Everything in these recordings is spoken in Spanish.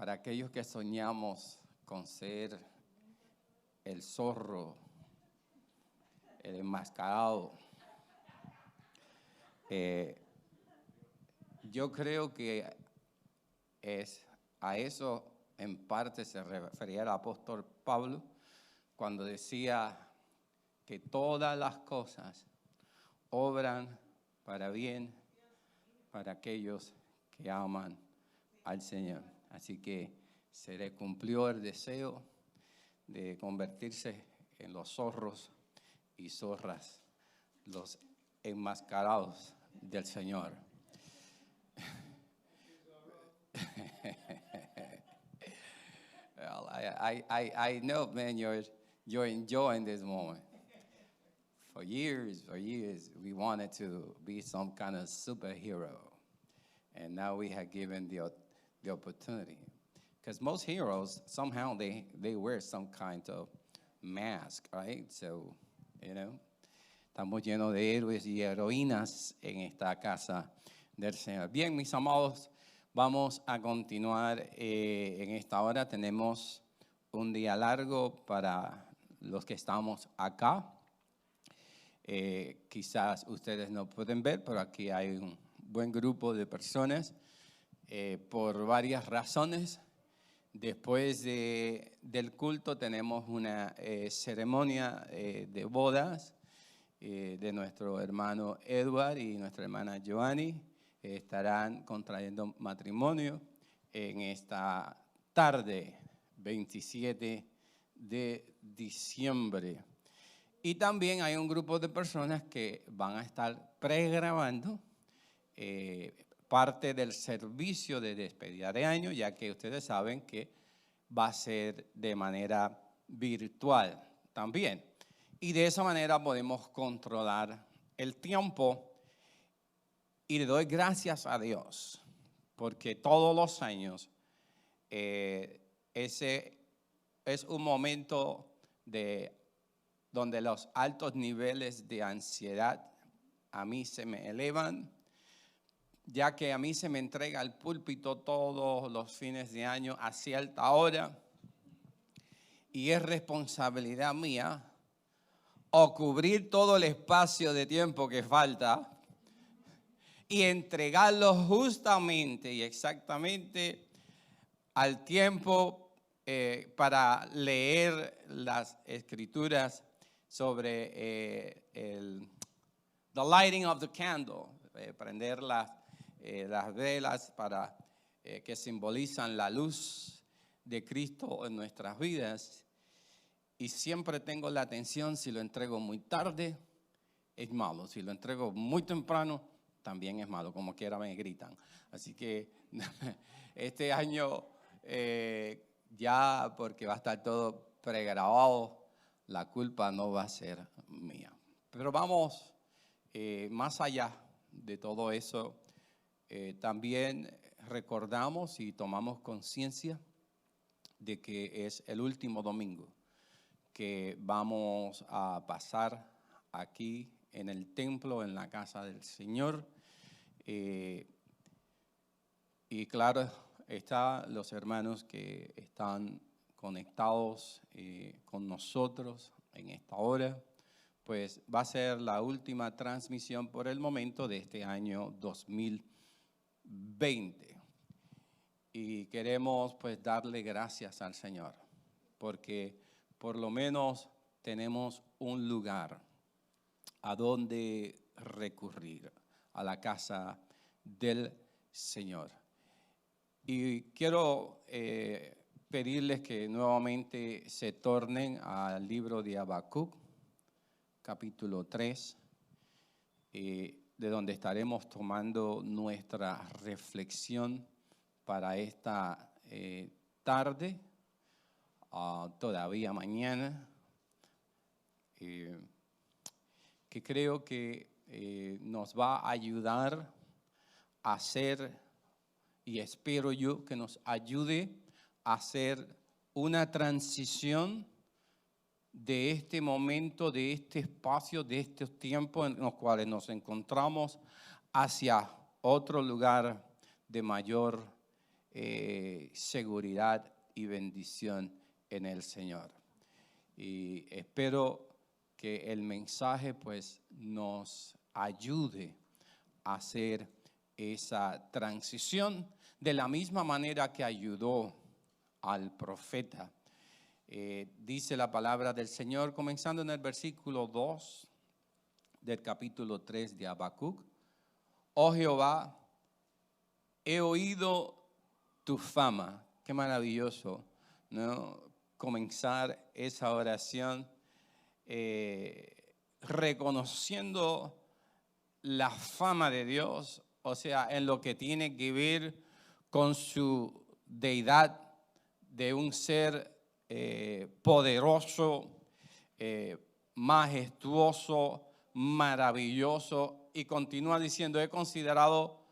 Para aquellos que soñamos con ser el zorro, el enmascarado, yo creo que a eso en parte se refería el apóstol Pablo cuando decía que todas las cosas obran para bien para aquellos que aman al Señor. Así que se le cumplió el deseo de convertirse en los zorros y zorras, los enmascarados del Señor. Well, I know, man, you're enjoying this moment. For years, we wanted to be some kind of superhero. And now we have given the opportunity. Because most heroes, somehow they wear some kind of mask, right? So, estamos llenos de héroes y heroínas en esta casa del Señor. Bien, mis amados, vamos a continuar en esta hora. Tenemos un día largo para los que estamos acá. Quizás ustedes no pueden ver, pero aquí hay un buen grupo de personas por varias razones. Después del culto tenemos una ceremonia de bodas de nuestro hermano Edward y nuestra hermana Joanny. Estarán contrayendo matrimonio en esta tarde, 27 de diciembre. Y también hay un grupo de personas que van a estar pregrabando parte del servicio de despedida de año, ya que ustedes saben que va a ser de manera virtual también. Y de esa manera podemos controlar el tiempo. Y le doy gracias a Dios, porque todos los años ese es un momento donde los altos niveles de ansiedad a mí se me elevan, ya que a mí se me entrega el púlpito todos los fines de año a cierta hora y es responsabilidad mía o cubrir todo el espacio de tiempo que falta y entregarlo justamente y exactamente al tiempo para leer las escrituras sobre the lighting of the candle, prender las velas para que simbolizan la luz de Cristo en nuestras vidas. Y siempre tengo la atención, si lo entrego muy tarde, es malo. Si lo entrego muy temprano, también es malo. Como quiera me gritan. Así que este año ya, porque va a estar todo pregrabado, la culpa no va a ser mía. Pero vamos más allá de todo eso. También recordamos y tomamos conciencia de que es el último domingo que vamos a pasar aquí en el templo, en la casa del Señor. Y claro, están los hermanos que están conectados con nosotros en esta hora. Pues va a ser la última transmisión por el momento de este año 2020. Y queremos pues darle gracias al Señor, porque por lo menos tenemos un lugar a donde recurrir, a la casa del Señor. Y quiero pedirles que nuevamente se tornen al libro de Habacuc, capítulo 3, de donde estaremos tomando nuestra reflexión para esta tarde, todavía mañana, que creo que nos va a ayudar a hacer, y espero yo que nos ayude a hacer una transición de este momento, de este espacio, de estos tiempos en los cuales nos encontramos hacia otro lugar de mayor seguridad y bendición en el Señor. Y espero que el mensaje pues nos ayude a hacer esa transición de la misma manera que ayudó al profeta. Dice la palabra del Señor, comenzando en el versículo 2 del capítulo 3 de Habacuc. Oh Jehová, he oído tu fama. Qué maravilloso, ¿no? Comenzar esa oración reconociendo la fama de Dios, o sea, en lo que tiene que ver con su deidad de un ser poderoso, majestuoso, maravilloso, y continúa diciendo, he considerado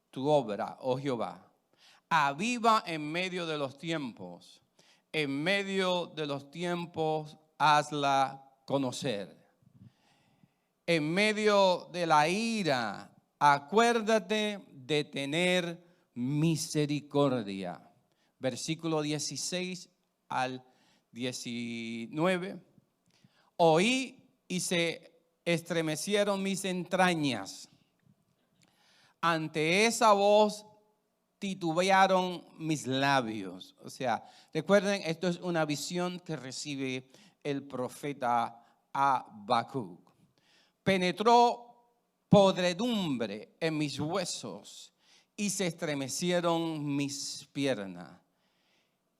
tu obra, oh Jehová. Aviva en medio de los tiempos. En medio de los tiempos, hazla conocer. En medio de la ira, acuérdate de tener misericordia. Versículo 16 al 19. Oí y se estremecieron mis entrañas. Ante esa voz titubearon mis labios. O sea, recuerden, esto es una visión que recibe el profeta Habacuc. Penetró podredumbre en mis huesos y se estremecieron mis piernas.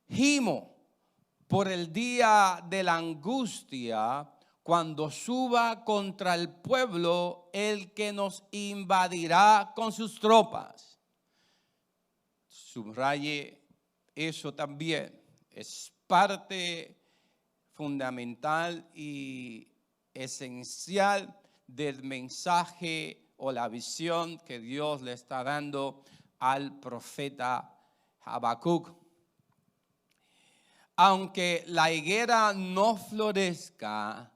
Gimo por el día de la angustia, cuando suba contra el pueblo el que nos invadirá con sus tropas. Subraye eso también. Es parte fundamental y esencial del mensaje o la visión que Dios le está dando al profeta Habacuc. Aunque la higuera no florezca,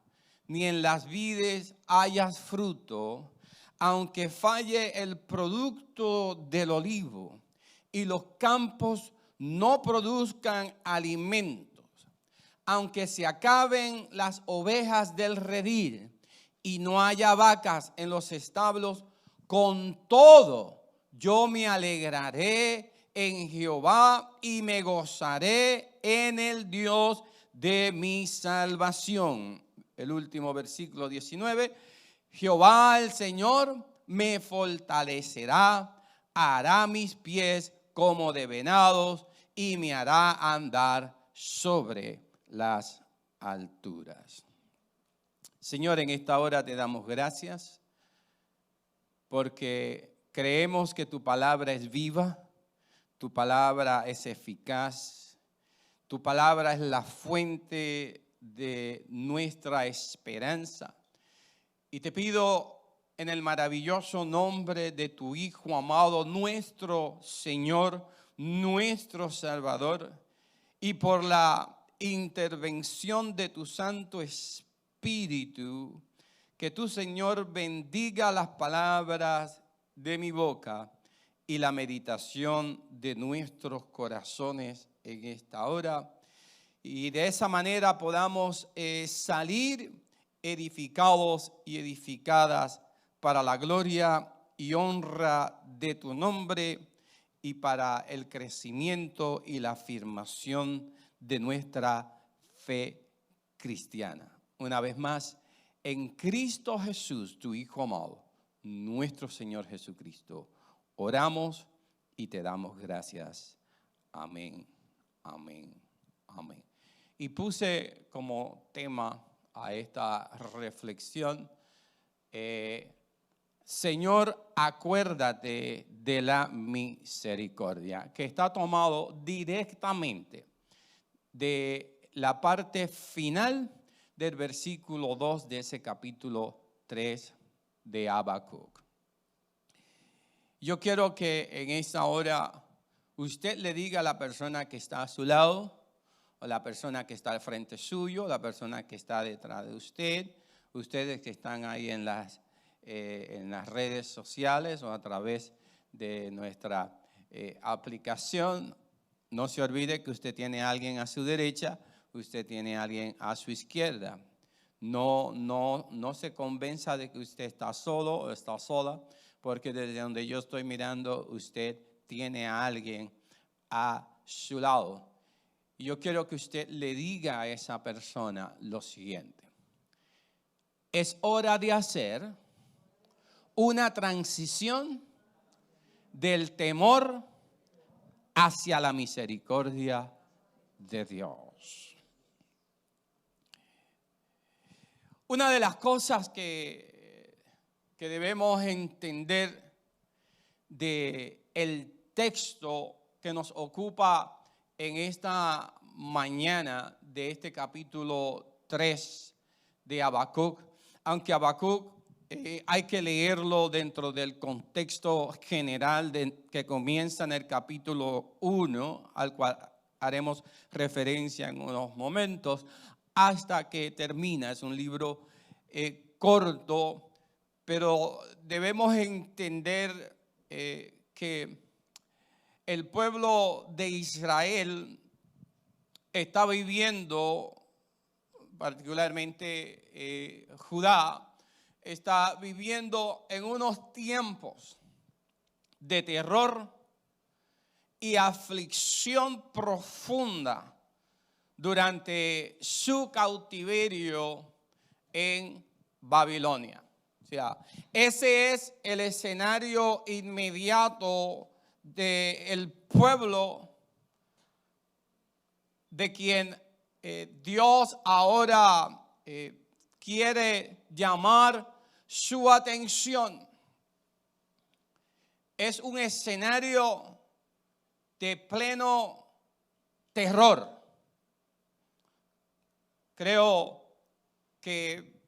ni en las vides hayas fruto, aunque falle el producto del olivo y los campos no produzcan alimentos, aunque se acaben las ovejas del redil y no haya vacas en los establos, con todo yo me alegraré en Jehová y me gozaré en el Dios de mi salvación. El último versículo 19. Jehová el Señor me fortalecerá, hará mis pies como de venados y me hará andar sobre las alturas. Señor, en esta hora te damos gracias porque creemos que tu palabra es viva, tu palabra es eficaz, tu palabra es la fuente de nuestra esperanza. Y te pido en el maravilloso nombre de tu Hijo amado, nuestro Señor, nuestro Salvador, y por la intervención de tu Santo Espíritu, que tu Señor bendiga las palabras de mi boca y la meditación de nuestros corazones en esta hora. Y de esa manera podamos salir edificados y edificadas para la gloria y honra de tu nombre y para el crecimiento y la afirmación de nuestra fe cristiana. Una vez más, en Cristo Jesús, tu Hijo amado, nuestro Señor Jesucristo, oramos y te damos gracias. Amén, amén, amén. Y puse como tema a esta reflexión, Señor, acuérdate de la misericordia, que está tomado directamente de la parte final del versículo 2 de ese capítulo 3 de Habacuc. Yo quiero que en esta hora usted le diga a la persona que está a su lado, o la persona que está al frente suyo, la persona que está detrás de usted, ustedes que están ahí en las redes sociales o a través de nuestra aplicación. No se olvide que usted tiene a alguien a su derecha, usted tiene a alguien a su izquierda. No se convenza de que usted está solo o está sola, porque desde donde yo estoy mirando, usted tiene a alguien a su lado. Y yo quiero que usted le diga a esa persona lo siguiente: es hora de hacer una transición del temor hacia la misericordia de Dios. Una de las cosas que debemos entender del texto que nos ocupa en esta mañana de este capítulo 3 de Habacuc, aunque Habacuc hay que leerlo dentro del contexto general que comienza en el capítulo 1, al cual haremos referencia en unos momentos, hasta que termina. Es un libro corto, pero debemos entender que el pueblo de Israel está viviendo, particularmente Judá, está viviendo en unos tiempos de terror y aflicción profunda durante su cautiverio en Babilonia. O sea, ese es el escenario inmediato del pueblo de quien Dios ahora quiere llamar su atención. Es un escenario de pleno terror. Creo que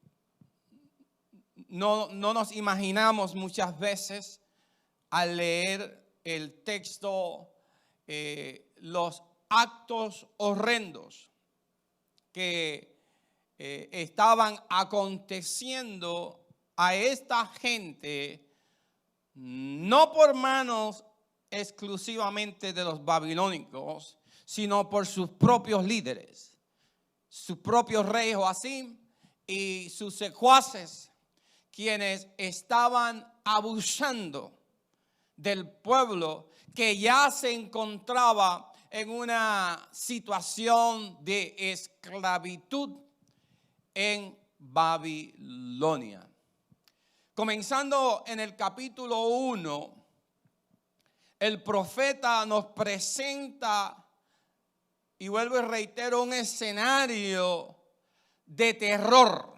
no nos imaginamos muchas veces al leer el texto los actos horrendos que estaban aconteciendo a esta gente, no por manos exclusivamente de los babilónicos, sino por sus propios líderes, su propio rey Joacim y sus secuaces, quienes estaban abusando del pueblo que ya se encontraba en una situación de esclavitud en Babilonia. Comenzando en el capítulo 1, el profeta nos presenta, y vuelvo y reitero, un escenario de terror,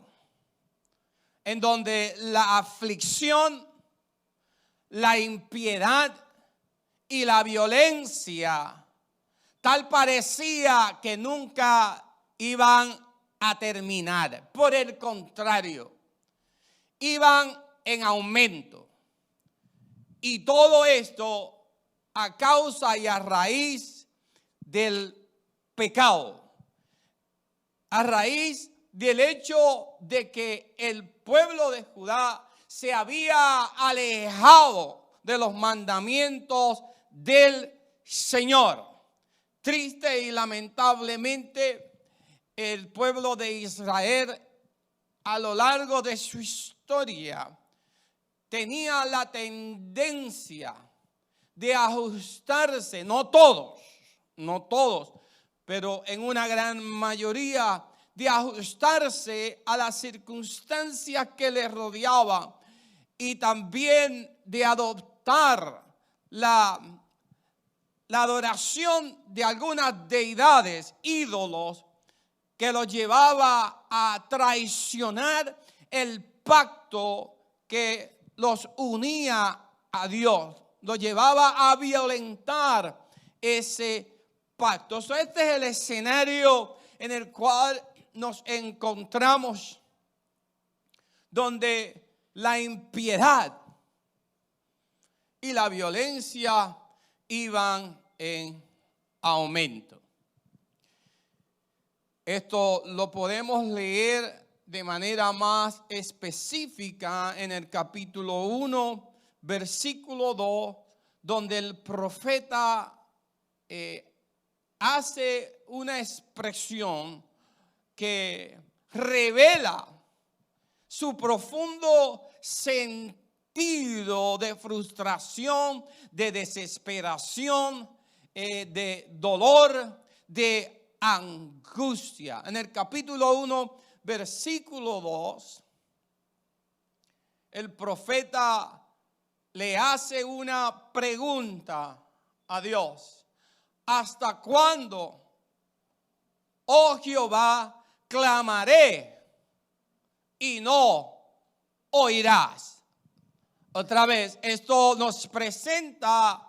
en donde la aflicción, la impiedad y la violencia tal parecía que nunca iban a terminar. Por el contrario, iban en aumento. Y todo esto a causa y a raíz del pecado, a raíz del hecho de que el pueblo de Judá se había alejado de los mandamientos del Señor. Triste y lamentablemente, el pueblo de Israel a lo largo de su historia tenía la tendencia de ajustarse, no todos, pero en una gran mayoría, de ajustarse a las circunstancias que les rodeaban y también de adoptar la adoración de algunas deidades, ídolos, que los llevaba a traicionar el pacto que los unía a Dios. Los llevaba a violentar ese pacto. Este es el escenario en el cual nos encontramos, donde la impiedad y la violencia iban en aumento. Esto lo podemos leer de manera más específica en el capítulo 1, versículo 2, donde el profeta hace una expresión que revela su profundo sentido de frustración, de desesperación, de dolor, de angustia. En el capítulo 1, versículo 2, el profeta le hace una pregunta a Dios. ¿Hasta cuándo, oh Jehová, clamaré y no oirás? Otra vez, esto nos presenta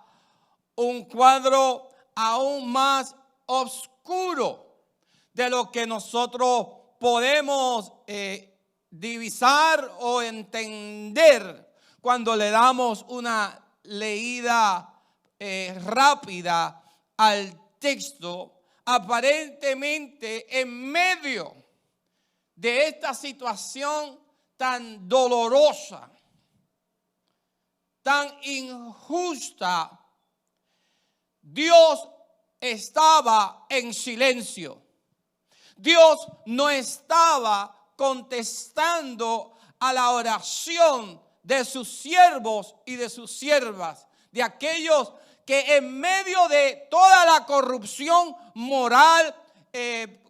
un cuadro aún más oscuro de lo que nosotros podemos divisar o entender cuando le damos una leída rápida al texto. Aparentemente, en medio de esta situación tan dolorosa, tan injusta, Dios estaba en silencio. Dios no estaba contestando a la oración de sus siervos y de sus siervas, de aquellos que en medio de toda la corrupción moral,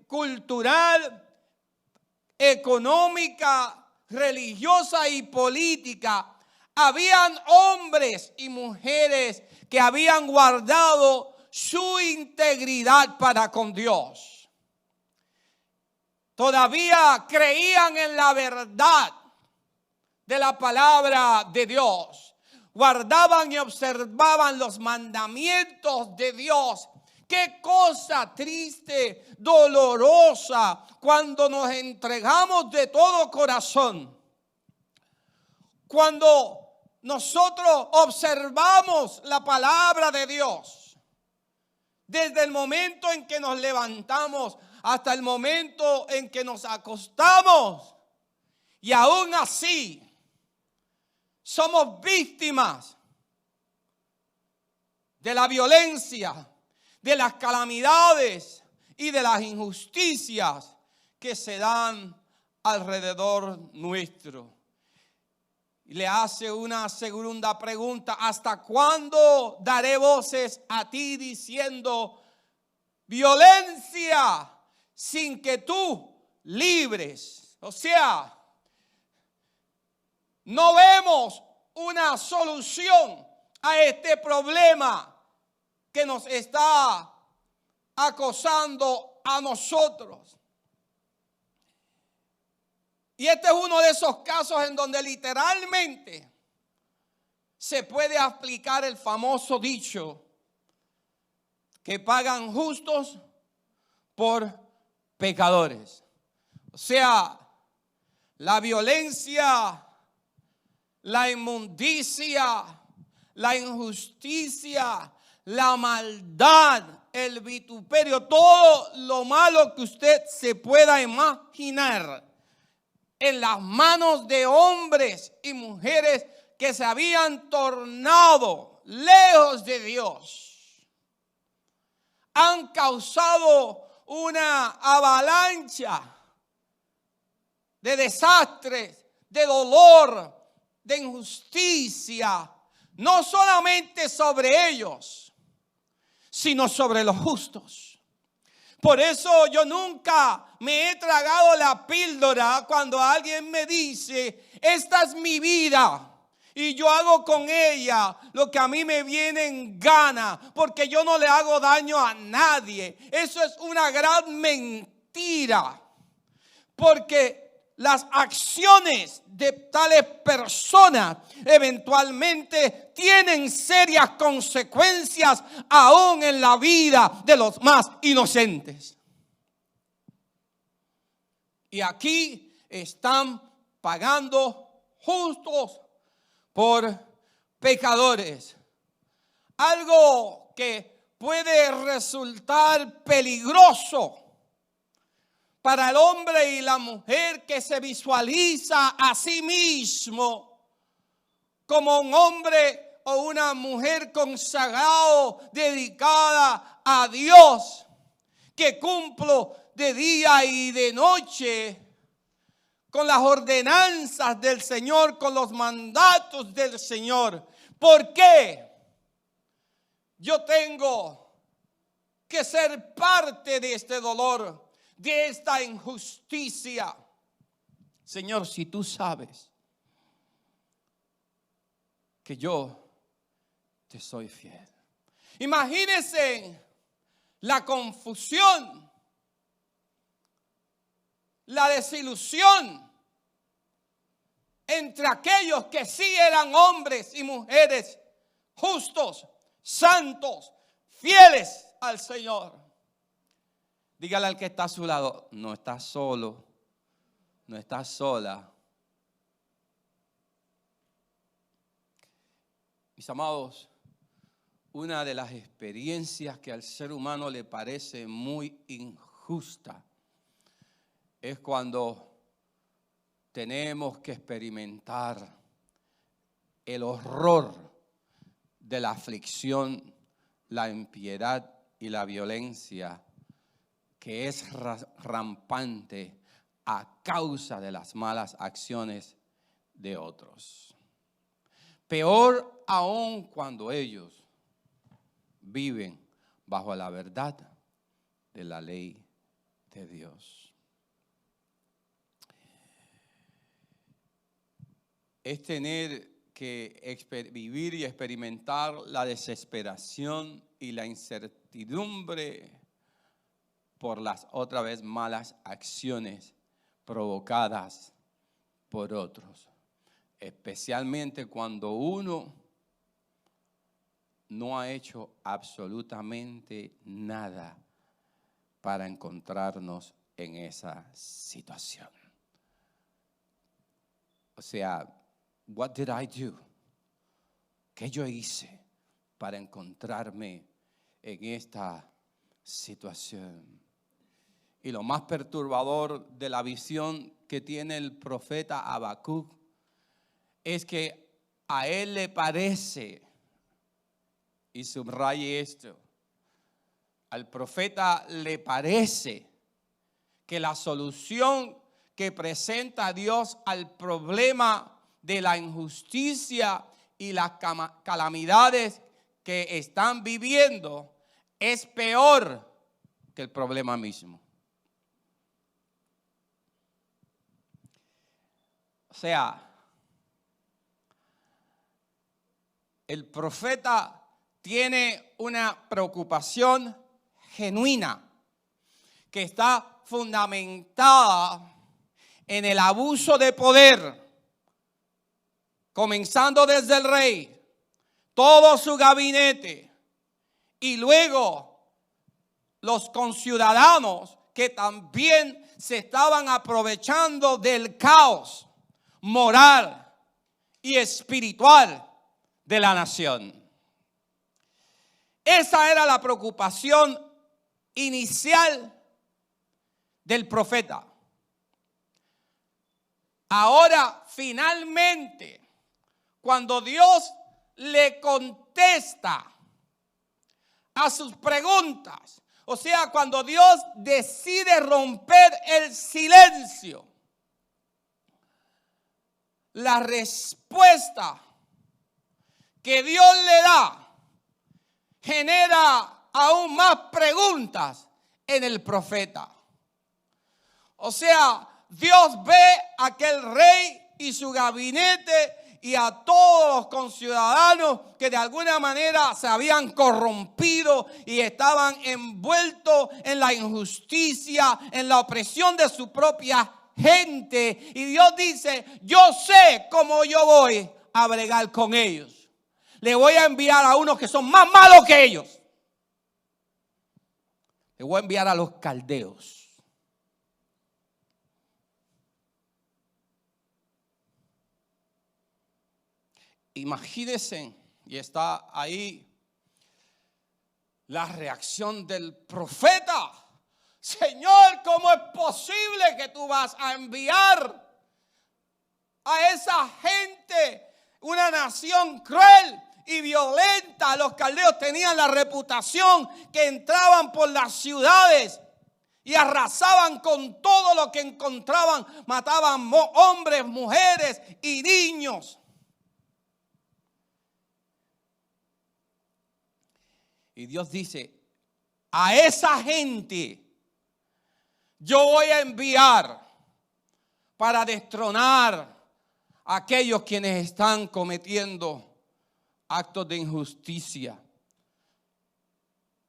cultural, económica, religiosa y política, habían hombres y mujeres que habían guardado su integridad para con Dios. Todavía creían en la verdad de la palabra de Dios. Guardaban y observaban los mandamientos de Dios. Qué cosa triste, dolorosa, cuando nos entregamos de todo corazón. Cuando nosotros observamos la palabra de Dios, desde el momento en que nos levantamos hasta el momento en que nos acostamos, y aún así somos víctimas de la violencia, de las calamidades y de las injusticias que se dan alrededor nuestro. Y le hace una segunda pregunta: ¿hasta cuándo daré voces a ti diciendo violencia sin que tú libres? O sea, no vemos una solución a este problema que nos está acosando a nosotros. Y este es uno de esos casos en donde literalmente se puede aplicar el famoso dicho que pagan justos por pecadores. O sea, la violencia, la inmundicia, la injusticia, la maldad, el vituperio, todo lo malo que usted se pueda imaginar, en las manos de hombres y mujeres que se habían tornado lejos de Dios, han causado una avalancha de desastres, de dolor, de injusticia, no solamente sobre ellos, sino sobre los justos. Por eso yo nunca me he tragado la píldora cuando alguien me dice: esta es mi vida y yo hago con ella lo que a mí me viene en gana, porque yo no le hago daño a nadie. Eso es una gran mentira, porque las acciones de tales personas eventualmente tienen serias consecuencias aún en la vida de los más inocentes. Y aquí están pagando justos por pecadores. Algo que puede resultar peligroso para el hombre y la mujer que se visualiza a sí mismo como un hombre o una mujer consagrado, dedicada a Dios, que cumplo de día y de noche con las ordenanzas del Señor, con los mandatos del Señor. ¿Por qué yo tengo que ser parte de este dolor, de esta injusticia? Señor, si tú sabes que yo te soy fiel. Imagínense la confusión, la desilusión entre aquellos que sí eran hombres y mujeres justos, santos, fieles al Señor. Dígale al que está a su lado, no estás solo, no estás sola. Mis amados, una de las experiencias que al ser humano le parece muy injusta es cuando tenemos que experimentar el horror de la aflicción, la impiedad y la violencia que es rampante a causa de las malas acciones de otros. Peor aún cuando ellos viven bajo la verdad de la ley de Dios. Es tener que vivir y experimentar la desesperación y la incertidumbre por las otra vez malas acciones provocadas por otros. Especialmente cuando uno no ha hecho absolutamente nada para encontrarnos en esa situación. O sea, what did I do? ¿Qué yo hice para encontrarme en esta situación? Y lo más perturbador de la visión que tiene el profeta Habacuc es que a él le parece, y subraye esto, al profeta le parece que la solución que presenta Dios al problema de la injusticia y las calamidades que están viviendo es peor que el problema mismo. O sea, el profeta tiene una preocupación genuina que está fundamentada en el abuso de poder, comenzando desde el rey, todo su gabinete y luego los conciudadanos que también se estaban aprovechando del caos moral y espiritual de la nación. Esa era la preocupación inicial del profeta. Ahora, finalmente, cuando Dios le contesta a sus preguntas, o sea, cuando Dios decide romper el silencio, la respuesta que Dios le da genera aún más preguntas en el profeta. O sea, Dios ve a aquel rey y su gabinete y a todos los conciudadanos que de alguna manera se habían corrompido y estaban envueltos en la injusticia, en la opresión de su propia gente. Y Dios dice, yo sé cómo yo voy a bregar con ellos. Le voy a enviar a unos que son más malos que ellos. Le voy a enviar a los caldeos. Imagínense, y está ahí la reacción del profeta. Señor, ¿cómo es posible que tú vas a enviar a esa gente, una nación cruel y violenta. Los caldeos tenían la reputación que entraban por las ciudades y arrasaban con todo lo que encontraban. Mataban hombres, mujeres y niños. Y Dios dice, a esa gente yo voy a enviar para destronar a aquellos quienes están cometiendo actos de injusticia,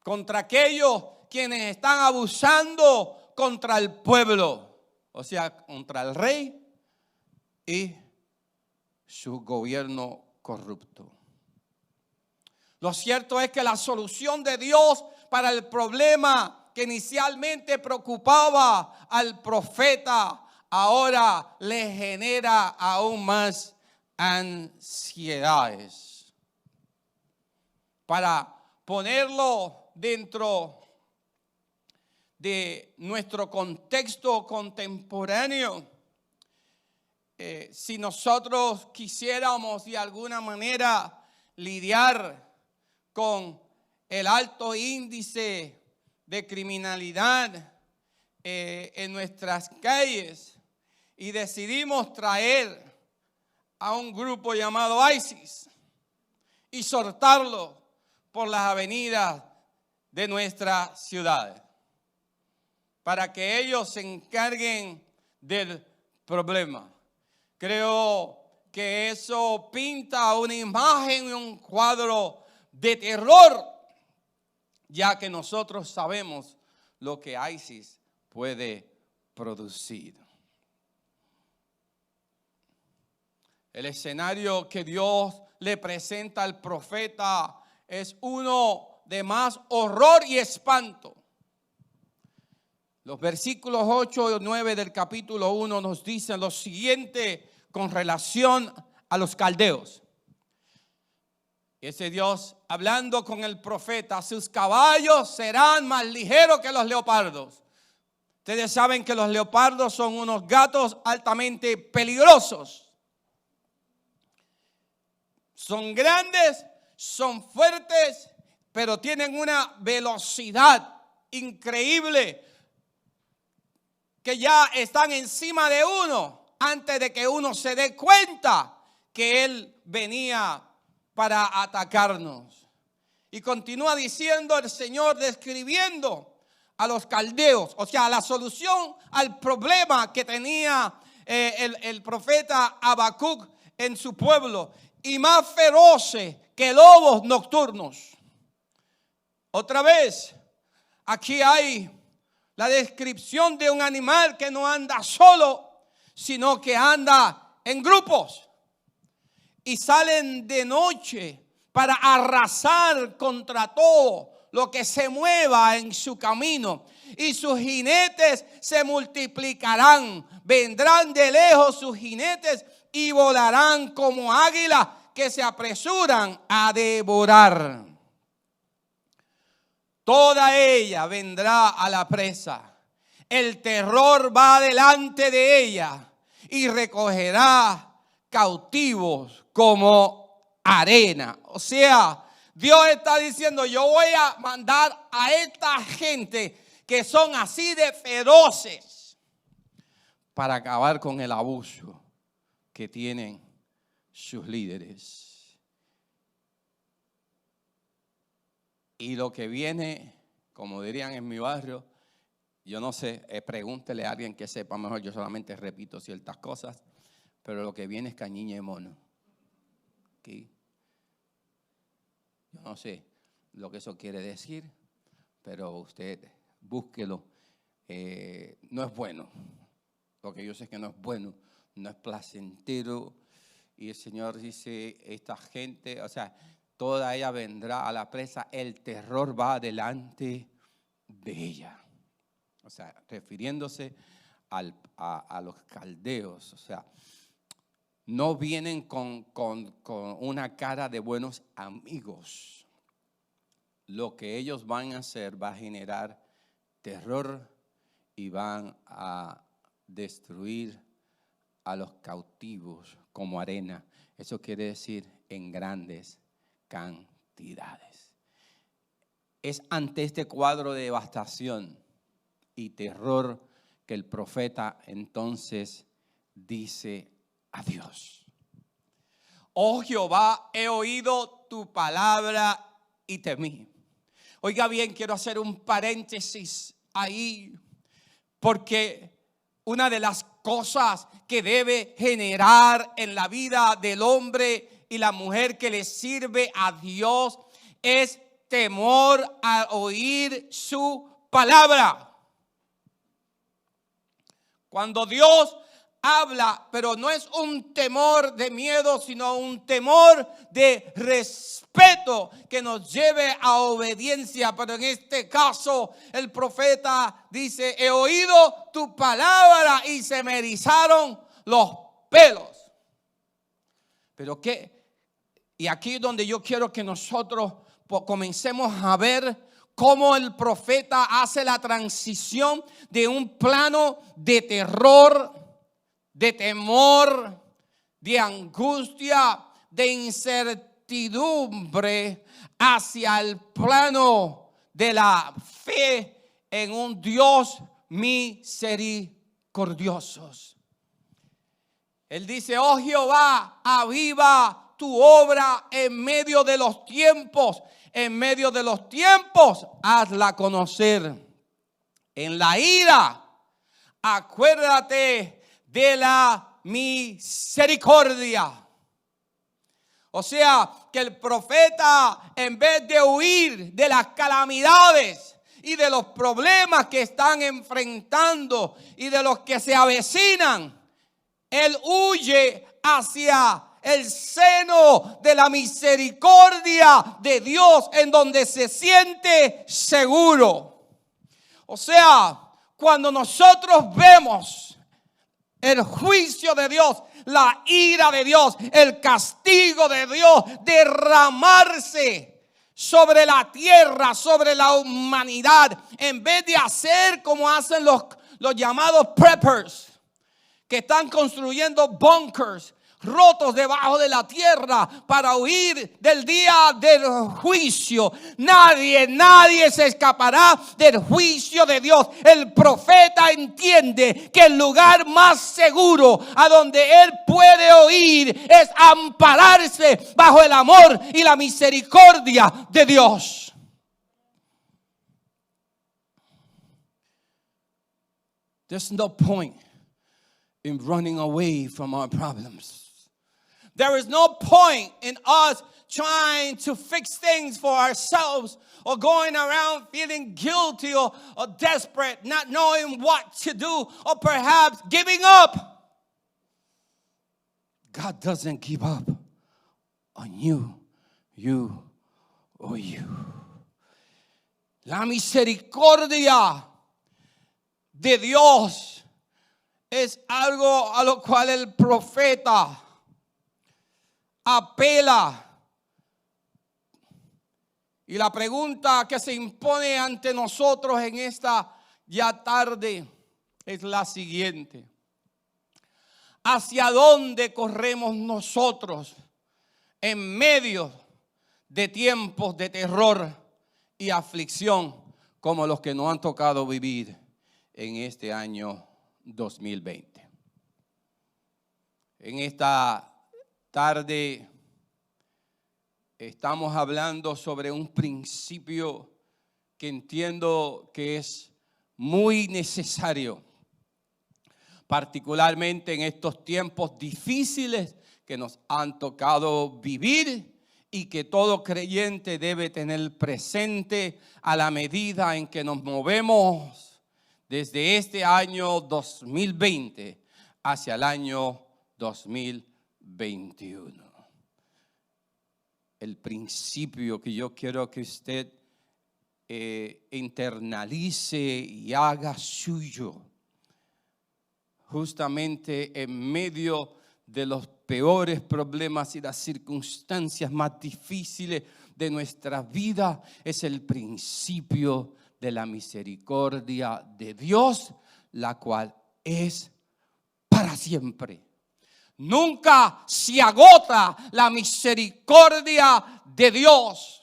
contra aquellos quienes están abusando contra el pueblo, o sea, contra el rey y su gobierno corrupto. Lo cierto es que la solución de Dios para el problema que inicialmente preocupaba al profeta, ahora le genera aún más ansiedades. Para ponerlo dentro de nuestro contexto contemporáneo, si nosotros quisiéramos de alguna manera lidiar con el alto índice de criminalidad en nuestras calles y decidimos traer a un grupo llamado ISIS y soltarlo por las avenidas de nuestra ciudad para que ellos se encarguen del problema. Creo que eso pinta una imagen y un cuadro de terror, ya que nosotros sabemos lo que ISIS puede producir. El escenario que Dios le presenta al profeta es uno de más horror y espanto. Los versículos 8 y 9 del capítulo 1 nos dicen lo siguiente con relación a los caldeos. Ese Dios hablando con el profeta, sus caballos serán más ligeros que los leopardos. Ustedes saben que los leopardos son unos gatos altamente peligrosos. Son grandes, son fuertes, pero tienen una velocidad increíble que ya están encima de uno antes de que uno se dé cuenta que él venía para atacarnos. Y continúa diciendo el Señor, describiendo a los caldeos, o sea, la solución al problema que tenía el profeta Habacuc en su pueblo, y más feroces que lobos nocturnos. Otra vez, aquí hay la descripción de un animal que no anda solo, sino que anda en grupos. Y salen de noche para arrasar contra todo lo que se mueva en su camino. Y sus jinetes se multiplicarán. Vendrán de lejos sus jinetes y volarán como águilas que se apresuran a devorar. Toda ella vendrá a la presa. El terror va delante de ella y recogerá cautivos como arena. O sea, Dios está diciendo, yo voy a mandar a esta gente que son así de feroces para acabar con el abuso que tienen sus líderes. Y lo que viene, como dirían en mi barrio, yo no sé, pregúntele a alguien que sepa mejor, yo solamente repito ciertas cosas, pero lo que viene es cañiña y mono. ¿Okay? Yo no sé lo que eso quiere decir, pero usted búsquelo. No es bueno. Lo que yo sé que no es bueno, no es placentero. Y el Señor dice, esta gente, o sea, toda ella vendrá a la presa, el terror va delante de ella. O sea, refiriéndose a los caldeos, o sea, no vienen con una cara de buenos amigos. Lo que ellos van a hacer va a generar terror y van a destruir a los cautivos como arena. Eso quiere decir en grandes cantidades. Es ante este cuadro de devastación y terror que el profeta entonces dice a Dios: oh Jehová, he oído tu palabra y temí. Oiga bien, quiero hacer un paréntesis ahí, porque una de las cosas que debe generar en la vida del hombre y la mujer que le sirve a Dios es temor a oír su palabra. Cuando Dios habla, pero no es un temor de miedo, sino un temor de respeto que nos lleve a obediencia. Pero en este caso el profeta dice: he oído tu palabra y se me erizaron los pelos. Pero qué, y aquí es donde yo quiero que nosotros comencemos a ver cómo el profeta hace la transición de un plano de terror, de temor, de angustia, de incertidumbre, hacia el plano de la fe en un Dios misericordioso. Él dice: oh Jehová, aviva tu obra en medio de los tiempos. En medio de los tiempos, hazla conocer. En la ira, acuérdate de la misericordia. O sea, que el profeta, en vez de huir de las calamidades y de los problemas que están enfrentando y de los que se avecinan, él huye hacia el seno de la misericordia de Dios, en donde se siente seguro. O sea, cuando nosotros vemos el juicio de Dios, la ira de Dios, el castigo de Dios derramarse sobre la tierra, sobre la humanidad, en vez de hacer como hacen los llamados preppers, que están construyendo bunkers rotos debajo de la tierra para huir del día del juicio. Nadie se escapará del juicio de Dios. El profeta entiende que el lugar más seguro a donde él puede oír es ampararse bajo el amor y la misericordia de Dios. There's no point in running away from our problems. There is no point in us trying to fix things for ourselves, or going around feeling guilty or desperate, not knowing what to do, or perhaps giving up. God doesn't give up on you or you. La misericordia de Dios es algo a lo cual el profeta apela. Y la pregunta que se impone ante nosotros en esta ya tarde es la siguiente: ¿hacia dónde corremos nosotros en medio de tiempos de terror y aflicción como los que nos han tocado vivir en este año 2020? En esta tarde estamos hablando sobre un principio que entiendo que es muy necesario, particularmente en estos tiempos difíciles que nos han tocado vivir, y que todo creyente debe tener presente a la medida en que nos movemos desde este año 2020 hacia el año 2021. El principio que yo quiero que usted internalice y haga suyo, justamente en medio de los peores problemas y las circunstancias más difíciles de nuestra vida, es el principio de la misericordia de Dios, la cual es para siempre. Nunca se agota la misericordia de Dios.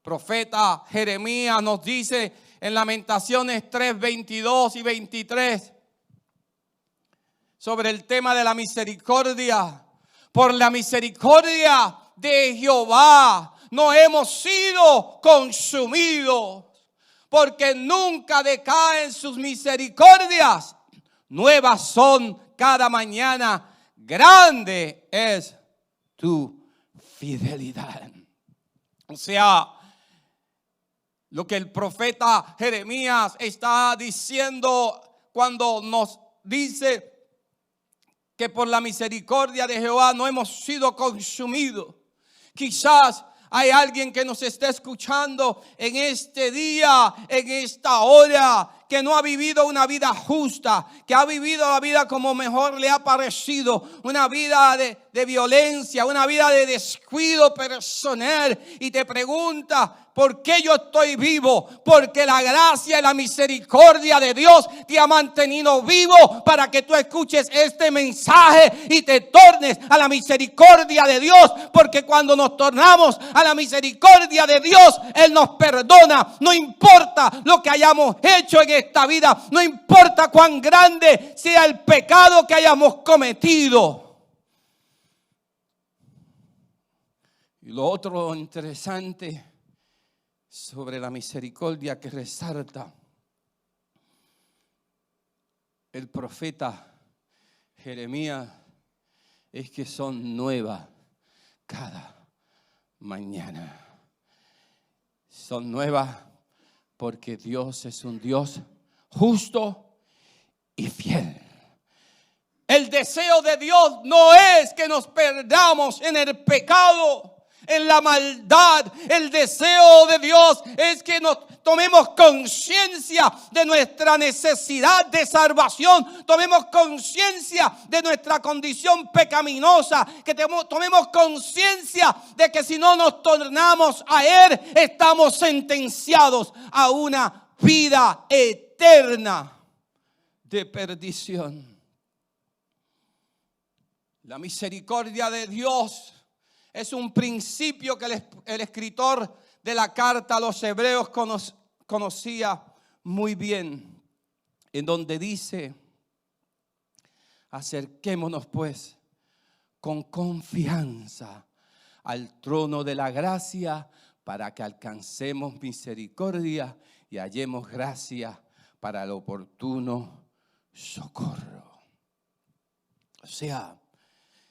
Profeta Jeremías nos dice en Lamentaciones 3, 22 y 23 sobre el tema de la misericordia. Por la misericordia de Jehová no hemos sido consumidos, porque nunca decaen sus misericordias. Nuevas son cada mañana, grande es tu fidelidad. O sea, lo que el profeta Jeremías está diciendo cuando nos dice que por la misericordia de Jehová no hemos sido consumidos. Quizás hay alguien que nos está escuchando en este día, en esta hora, que no ha vivido una vida justa, que ha vivido la vida como mejor le ha parecido, una vida de violencia, una vida de descuido personal, y te pregunta: ¿por qué yo estoy vivo? Porque la gracia y la misericordia de Dios te ha mantenido vivo para que tú escuches este mensaje y te tornes a la misericordia de Dios. Porque cuando nos tornamos a la misericordia de Dios, Él nos perdona. No importa lo que hayamos hecho en esta vida, no importa cuán grande sea el pecado que hayamos cometido. Y lo otro interesante sobre la misericordia que resalta el profeta Jeremías es que son nuevas cada mañana. Son nuevas porque Dios es un Dios justo y fiel. El deseo de Dios no es que nos perdamos en el pecado, en la maldad. El deseo de Dios es que nos tomemos conciencia de nuestra necesidad de salvación. Tomemos conciencia de nuestra condición pecaminosa. Que tomemos conciencia de que si no nos tornamos a Él, estamos sentenciados a una vida eterna de perdición. La misericordia de Dios es un principio que el escritor de la carta a los hebreos conocía muy bien, en donde dice: acerquémonos pues con confianza al trono de la gracia para que alcancemos misericordia y hallemos gracia para el oportuno socorro. O sea,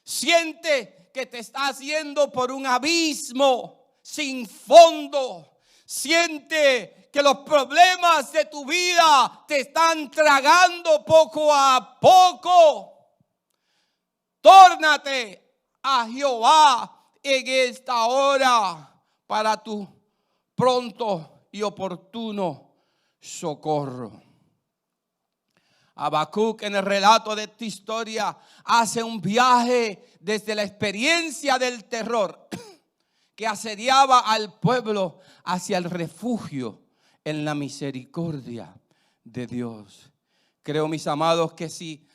siente que te estás yendo por un abismo sin fondo. Siente que los problemas de tu vida te están tragando poco a poco. Tórnate a Jehová en esta hora para tu pronto y oportuno socorro. Habacuc, en el relato de esta historia, hace un viaje desde la experiencia del terror que asediaba al pueblo hacia el refugio en la misericordia de Dios. Creo, mis amados, que si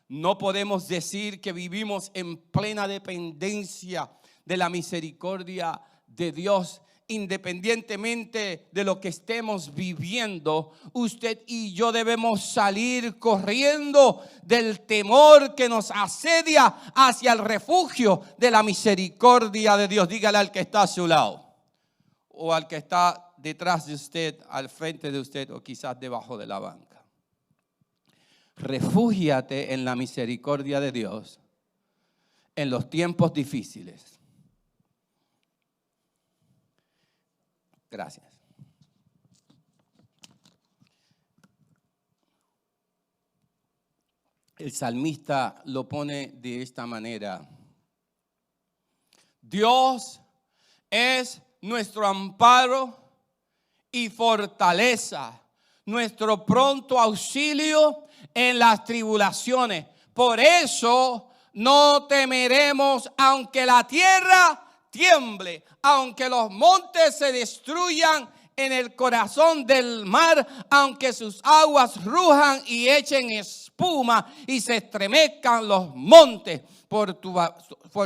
no podemos decir que vivimos en plena dependencia de la misericordia de Dios, independientemente de lo que estemos viviendo, usted y yo debemos salir corriendo del temor que nos asedia hacia el refugio de la misericordia de Dios. Dígale al que está a su lado, o al que está detrás de usted, al frente de usted, o quizás debajo de la banca: refúgiate en la misericordia de Dios en los tiempos difíciles. Gracias. El salmista lo pone de esta manera: Dios es nuestro amparo y fortaleza, nuestro pronto auxilio en las tribulaciones. Por eso no temeremos aunque la tierra tiemble, aunque los montes se destruyan en el corazón del mar, aunque sus aguas rujan y echen espuma y se estremezcan los montes por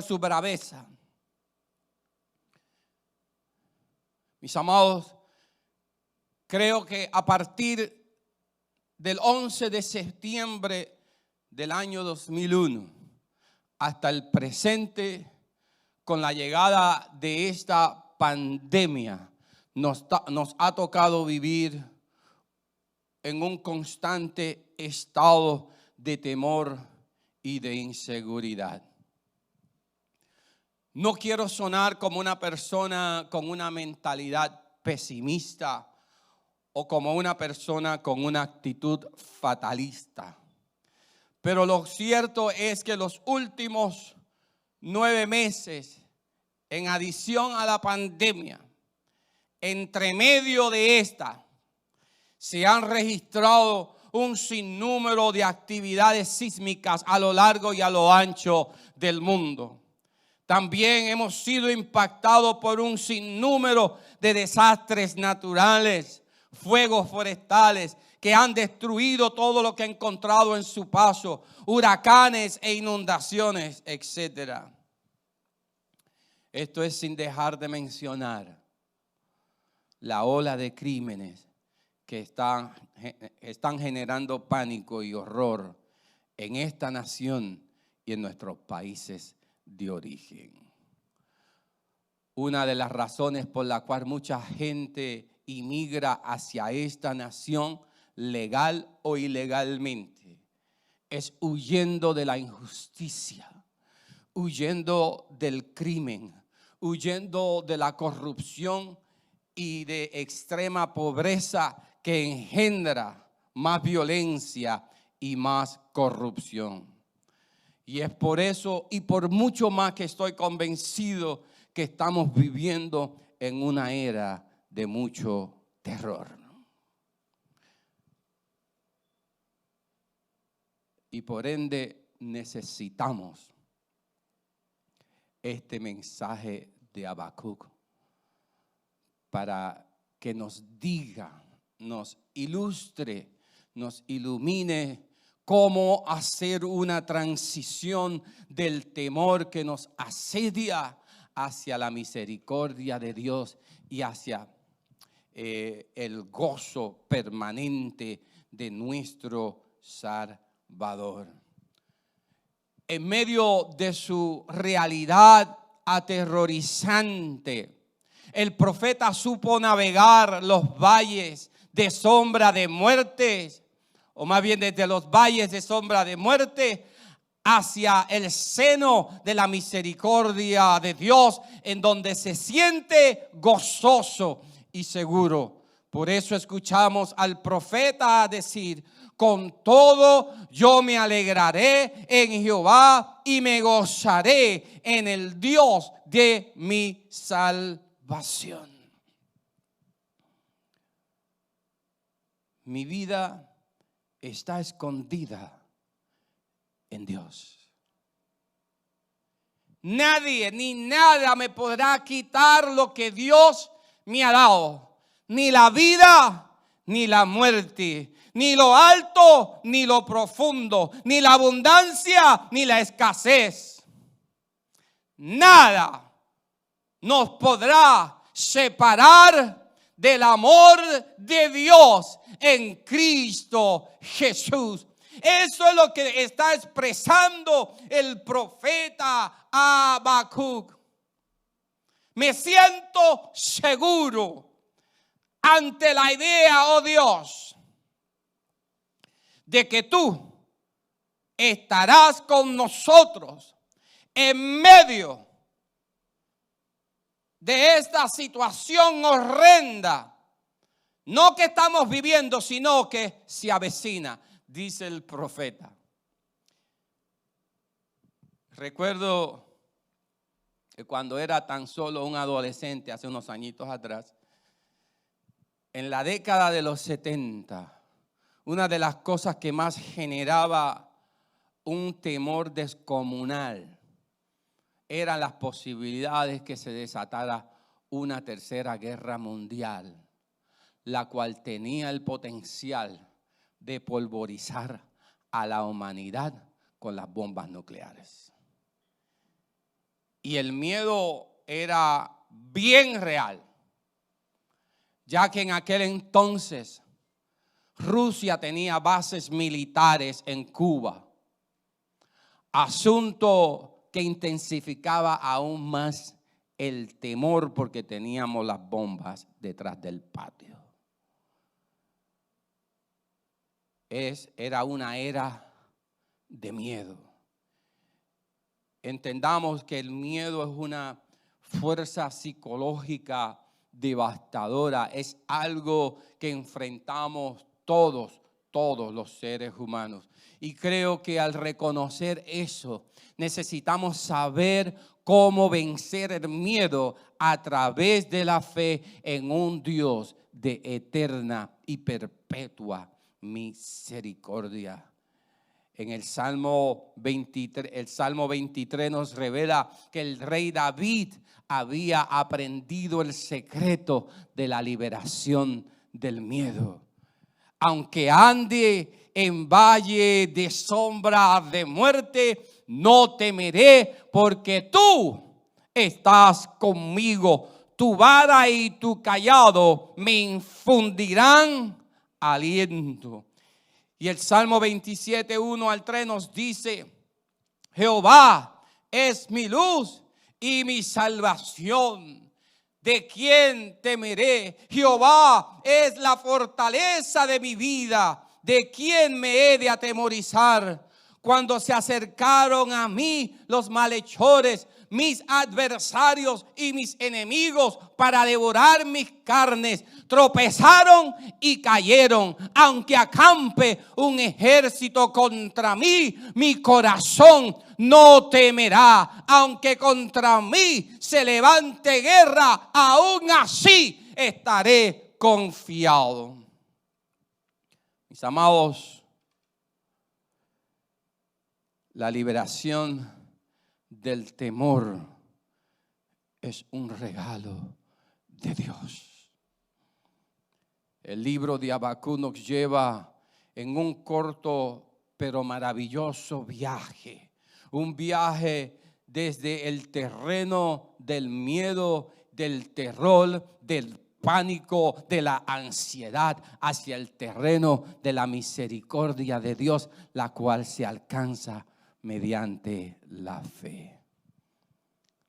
su braveza. Mis amados, creo que a partir del 11 de septiembre del año 2001 hasta el presente, con la llegada de esta pandemia, nos ha tocado vivir en un constante estado de temor y de inseguridad. No quiero sonar como una persona con una mentalidad pesimista o como una persona con una actitud fatalista. Pero lo cierto es que los últimos 9 meses, en adición a la pandemia, entre medio de esta, se han registrado un sinnúmero de actividades sísmicas a lo largo y a lo ancho del mundo. También hemos sido impactados por un sinnúmero de desastres naturales, fuegos forestales que han destruido todo lo que ha encontrado en su paso, huracanes e inundaciones, etc. Esto es sin dejar de mencionar la ola de crímenes que están generando pánico y horror en esta nación y en nuestros países de origen. Una de las razones por la cual mucha gente inmigra hacia esta nación, legal o ilegalmente, es huyendo de la injusticia, huyendo del crimen, huyendo de la corrupción y de extrema pobreza que engendra más violencia y más corrupción. Y es por eso y por mucho más que estoy convencido que estamos viviendo en una era de mucho terror. Y por ende necesitamos este mensaje de Habacuc para que nos diga, nos ilustre, nos ilumine cómo hacer una transición del temor que nos asedia hacia la misericordia de Dios y hacia el gozo permanente de nuestro Salvador. En medio de su realidad aterrorizante, el profeta supo navegar los valles de sombra de muerte, o más bien desde los valles de sombra de muerte hacia el seno de la misericordia de Dios, en donde se siente gozoso y seguro. Por eso escuchamos al profeta decir: con todo yo me alegraré en Jehová y me gozaré en el Dios de mi salvación. Mi vida está escondida en Dios. Nadie ni nada me podrá quitar lo que Dios me ha dado. Ni la vida, ni la muerte, ni lo alto, ni lo profundo, ni la abundancia, ni la escasez. Nada nos podrá separar del amor de Dios en Cristo Jesús. Eso es lo que está expresando el profeta Habacuc. Me siento seguro ante la idea, oh Dios, de que tú estarás con nosotros en medio de esta situación horrenda, no que estamos viviendo, sino que se avecina, dice el profeta. Recuerdo que cuando era tan solo un adolescente, hace unos añitos atrás, en la década de los 70, una de las cosas que más generaba un temor descomunal eran las posibilidades que se desatara una tercera guerra mundial la cual tenía el potencial de polvorizar a la humanidad con las bombas nucleares. Y el miedo era bien real, ya que en aquel entonces Rusia tenía bases militares en Cuba, asunto que intensificaba aún más el temor porque teníamos las bombas detrás del patio. Era una era de miedo. Entendamos que el miedo es una fuerza psicológica devastadora. Es algo que enfrentamos todos los seres humanos. Y creo que al reconocer eso, necesitamos saber cómo vencer el miedo a través de la fe en un Dios de eterna y perpetua misericordia. En el Salmo 23 nos revela que el rey David había aprendido el secreto de la liberación del miedo. Aunque ande en valle de sombra de muerte, no temeré, porque tú estás conmigo. Tu vara y tu cayado me infundirán aliento. Y el Salmo 27, 1 al 3 nos dice: Jehová es mi luz y mi salvación. ¿De quién temeré? Jehová es la fortaleza de mi vida. ¿De quién me he de atemorizar? Cuando se acercaron a mí los malhechores, mis adversarios y mis enemigos, para devorar mis carnes, tropezaron y cayeron. Aunque acampe un ejército contra mí, mi corazón no temerá. Aunque contra mí se levante guerra, aún así estaré confiado. Mis amados, la liberación del temor es un regalo de Dios. El libro de Habacuc nos lleva en un corto pero maravilloso viaje. Un viaje desde el terreno del miedo, del terror, del pánico, de la ansiedad, hacia el terreno de la misericordia de Dios, la cual se alcanza mediante la fe.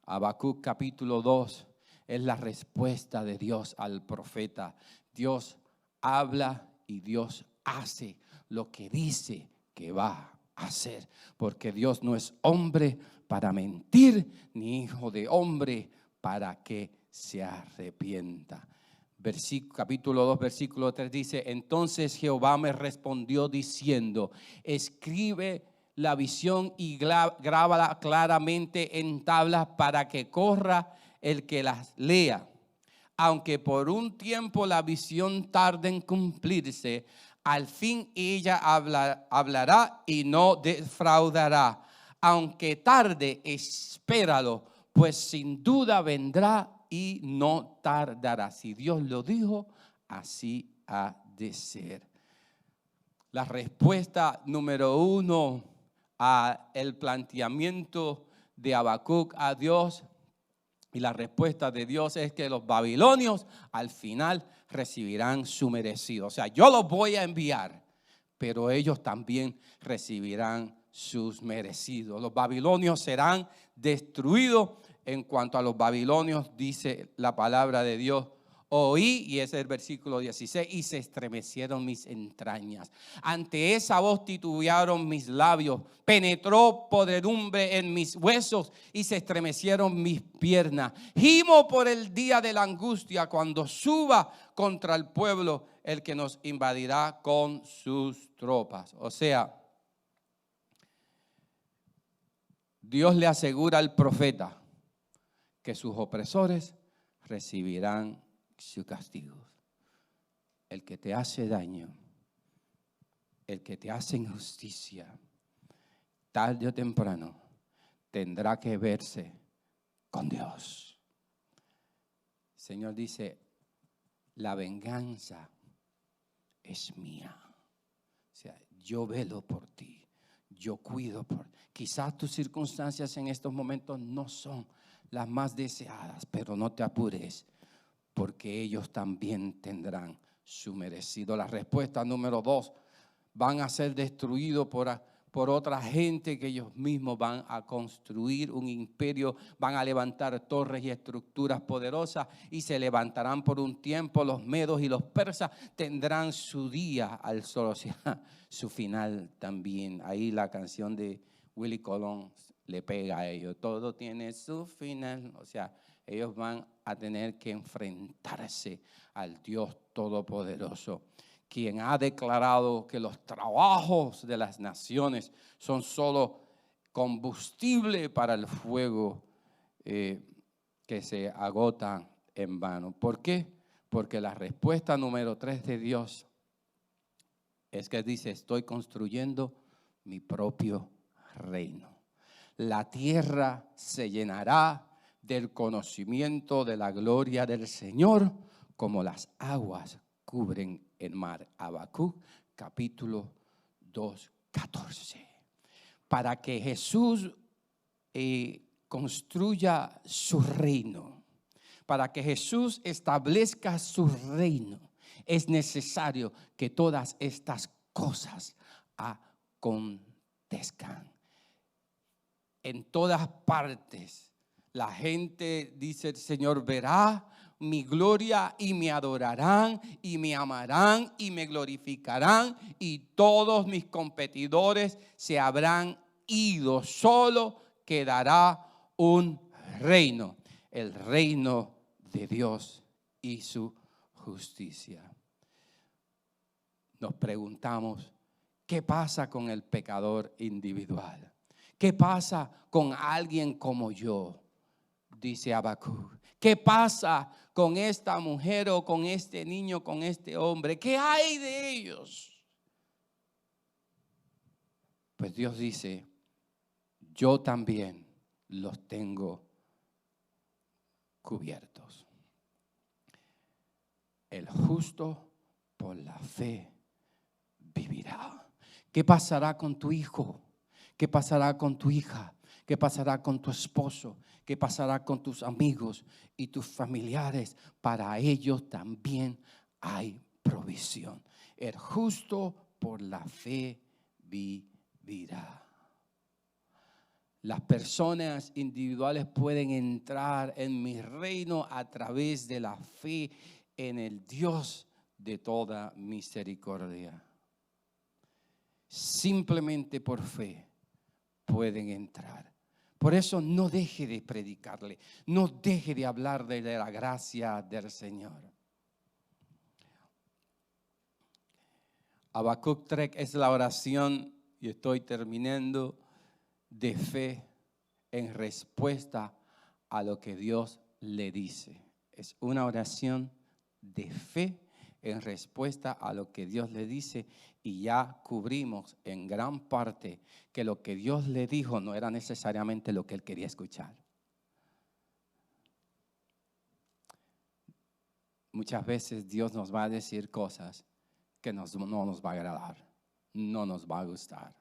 Habacuc capítulo 2 es la respuesta de Dios al profeta. Dios habla y Dios hace lo que dice que va a hacer, porque Dios no es hombre para mentir, ni hijo de hombre para que se arrepienta. Capítulo 2, versículo 3 dice: Entonces Jehová me respondió diciendo: escribe la visión y grábala claramente en tablas, para que corra el que las lea. Aunque por un tiempo la visión tarde en cumplirse, al fin ella hablará y no defraudará. Aunque tarde, espéralo, pues sin duda vendrá y no tardará. Si Dios lo dijo, así ha de ser. La respuesta número 1 a el planteamiento de Habacuc a Dios, y la respuesta de Dios es que los babilonios al final recibirán su merecido. O sea, yo los voy a enviar, pero ellos también recibirán sus merecidos. Los babilonios serán destruidos. En cuanto a los babilonios, dice la palabra de Dios: oí, y ese es el versículo 16, y se estremecieron mis entrañas. Ante esa voz titubearon mis labios, penetró podredumbre en mis huesos y se estremecieron mis piernas. Gimo por el día de la angustia, cuando suba contra el pueblo el que nos invadirá con sus tropas. O sea, Dios le asegura al profeta que sus opresores recibirán su castigo. El que te hace daño, el que te hace injusticia, tarde o temprano tendrá que verse con Dios. El Señor dice: la venganza es mía. O sea, yo velo por ti, yo cuido por ti. Quizás tus circunstancias en estos momentos no son las más deseadas, pero no te apures, porque ellos también tendrán su merecido. La respuesta número 2, van a ser destruidos por otra gente que ellos mismos van a construir un imperio, van a levantar torres y estructuras poderosas y se levantarán por un tiempo. Los medos y los persas tendrán su día al sol, o sea, su final también. Ahí la canción de Willy Colón le pega a ellos. Todo tiene su final, o sea, ellos van a tener que enfrentarse al Dios Todopoderoso, quien ha declarado que los trabajos de las naciones son solo combustible para el fuego que se agota en vano. ¿Por qué? Porque la respuesta número 3 de Dios es que dice: estoy construyendo mi propio reino. La tierra se llenará del conocimiento de la gloria del Señor, como las aguas cubren el mar. Habacuc capítulo 2:14. Para que Jesús construya su reino, para que Jesús establezca su reino, es necesario que todas estas cosas acontezcan. En todas partes la gente, dice el Señor, verá mi gloria y me adorarán y me amarán y me glorificarán, y todos mis competidores se habrán ido. Solo quedará un reino, el reino de Dios y su justicia. Nos preguntamos, ¿qué pasa con el pecador individual? ¿Qué pasa con alguien como yo? Dice Habacuc. ¿Qué pasa con esta mujer o con este niño, con este hombre? ¿Qué hay de ellos? Pues Dios dice: yo también los tengo cubiertos. El justo por la fe vivirá. ¿Qué pasará con tu hijo? ¿Qué pasará con tu hija? ¿Qué pasará con tu esposo? ¿Qué pasará con tus amigos y tus familiares? Para ellos también hay provisión. El justo por la fe vivirá. Las personas individuales pueden entrar en mi reino a través de la fe en el Dios de toda misericordia. Simplemente por fe pueden entrar. Por eso no deje de predicarle, no deje de hablar de la gracia del Señor. Habacuc 3 es la oración, y estoy terminando, de fe en respuesta a lo que Dios le dice. Es una oración de fe en respuesta a lo que Dios le dice, y ya cubrimos en gran parte que lo que Dios le dijo no era necesariamente lo que él quería escuchar. Muchas veces Dios nos va a decir cosas que no nos va a agradar, no nos va a gustar.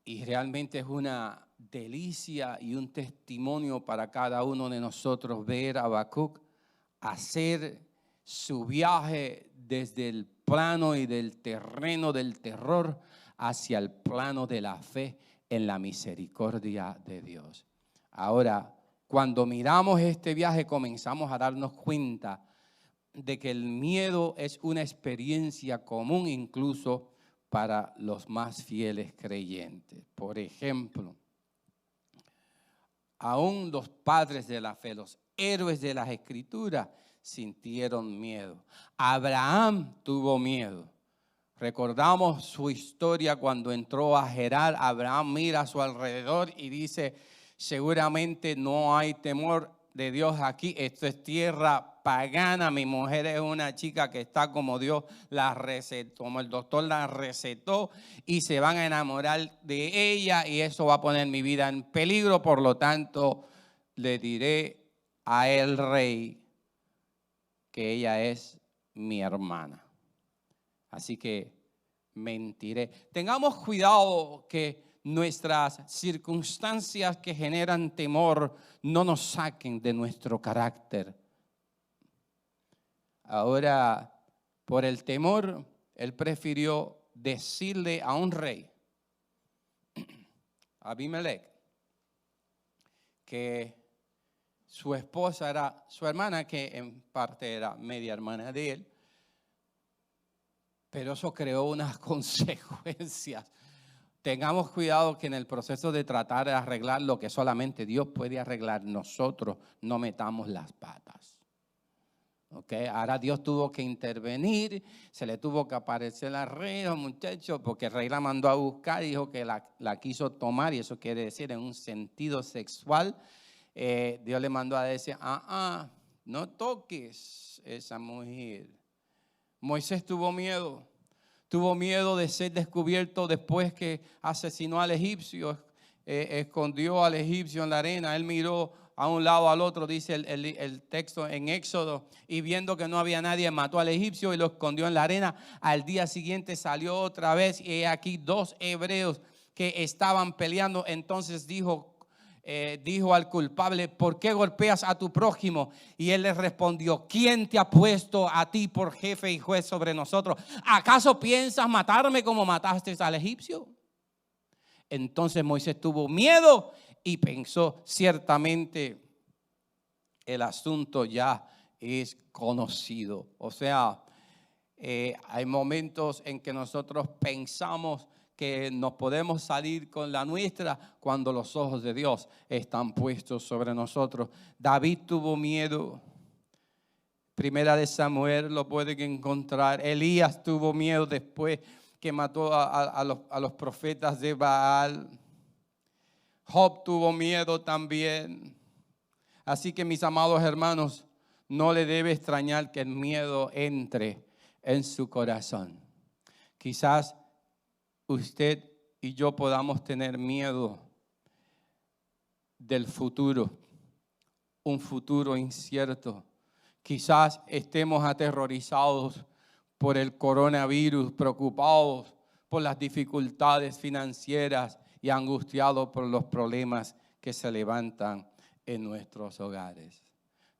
Y realmente es una delicia y un testimonio para cada uno de nosotros ver a Habacuc hacer su viaje desde el plano y del terreno del terror hacia el plano de la fe en la misericordia de Dios. Ahora, cuando miramos este viaje, comenzamos a darnos cuenta de que el miedo es una experiencia común incluso para los más fieles creyentes. Por ejemplo, aún los padres de la fe, los héroes de las Escrituras, sintieron miedo. Abraham tuvo miedo. Recordamos su historia cuando entró a Gerar. Abraham mira a su alrededor y dice: seguramente no hay temor de Dios aquí. Esto es tierra pagana. Mi mujer es una chica que está como Dios la recetó, como el doctor la recetó, y se van a enamorar de ella y eso va a poner mi vida en peligro. Por lo tanto, le diré a el rey que ella es mi hermana. Así que mentiré. Tengamos cuidado que nuestras circunstancias que generan temor no nos saquen de nuestro carácter. Ahora, por el temor, él prefirió decirle a un rey, Abimelech, que su esposa era su hermana, que en parte era media hermana de él, pero eso creó unas consecuencias. Tengamos cuidado que en el proceso de tratar de arreglar lo que solamente Dios puede arreglar, nosotros no metamos las patas. Okay. Ahora Dios tuvo que intervenir, se le tuvo que aparecer al rey, muchachos, porque el rey la mandó a buscar y dijo que la quiso tomar, y eso quiere decir en un sentido sexual. Dios le mandó a decir, no toques esa mujer. Moisés tuvo miedo de ser descubierto después que asesinó al egipcio, escondió al egipcio en la arena. Él miró a un lado al otro, dice el texto en Éxodo, y viendo que no había nadie, mató al egipcio y lo escondió en la arena. Al día siguiente salió otra vez, y he aquí 2 hebreos que estaban peleando. Entonces dijo al culpable, ¿por qué golpeas a tu prójimo? Y él le respondió, ¿quién te ha puesto a ti por jefe y juez sobre nosotros? ¿Acaso piensas matarme como mataste al egipcio? Entonces Moisés tuvo miedo y pensó, ciertamente el asunto ya es conocido. O sea, hay momentos en que nosotros pensamos que nos podemos salir con la nuestra cuando los ojos de Dios están puestos sobre nosotros. David tuvo miedo. Primera de Samuel lo pueden encontrar. Elías tuvo miedo después que mató a los profetas de Baal. Job tuvo miedo también. Así que, mis amados hermanos, no le debe extrañar que el miedo entre en su corazón. Quizás usted y yo podamos tener miedo del futuro, un futuro incierto. Quizás estemos aterrorizados por el coronavirus, preocupados por las dificultades financieras y angustiados por los problemas que se levantan en nuestros hogares.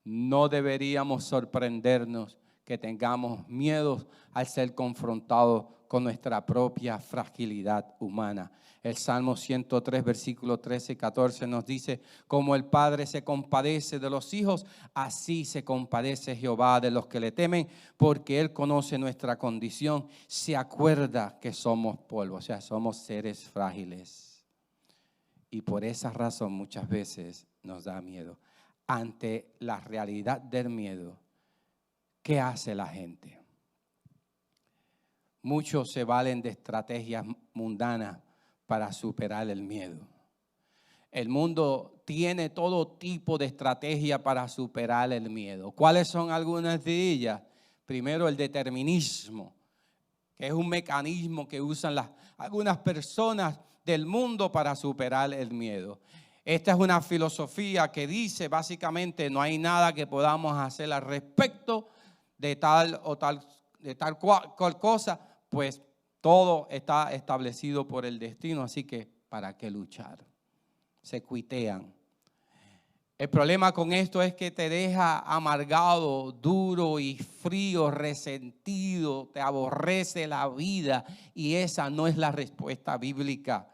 No deberíamos sorprendernos que tengamos miedo al ser confrontados con nuestra propia fragilidad humana. El Salmo 103, versículo 13 y 14 nos dice, como el Padre se compadece de los hijos, así se compadece Jehová de los que le temen, porque Él conoce nuestra condición, se acuerda que somos polvo, o sea, somos seres frágiles. Y por esa razón muchas veces nos da miedo. Ante la realidad del miedo, ¿qué hace la gente? Muchos se valen de estrategias mundanas para superar el miedo. El mundo tiene todo tipo de estrategias para superar el miedo. ¿Cuáles son algunas de ellas? Primero, el determinismo, que es un mecanismo que usan algunas personas del mundo para superar el miedo. Esta es una filosofía que dice básicamente no hay nada que podamos hacer al respecto de tal cual cosa, pues todo está establecido por el destino, así que ¿para qué luchar? Se cuitean. El problema con esto es que te deja amargado, duro y frío, resentido, te aborrece la vida, y esa no es la respuesta bíblica.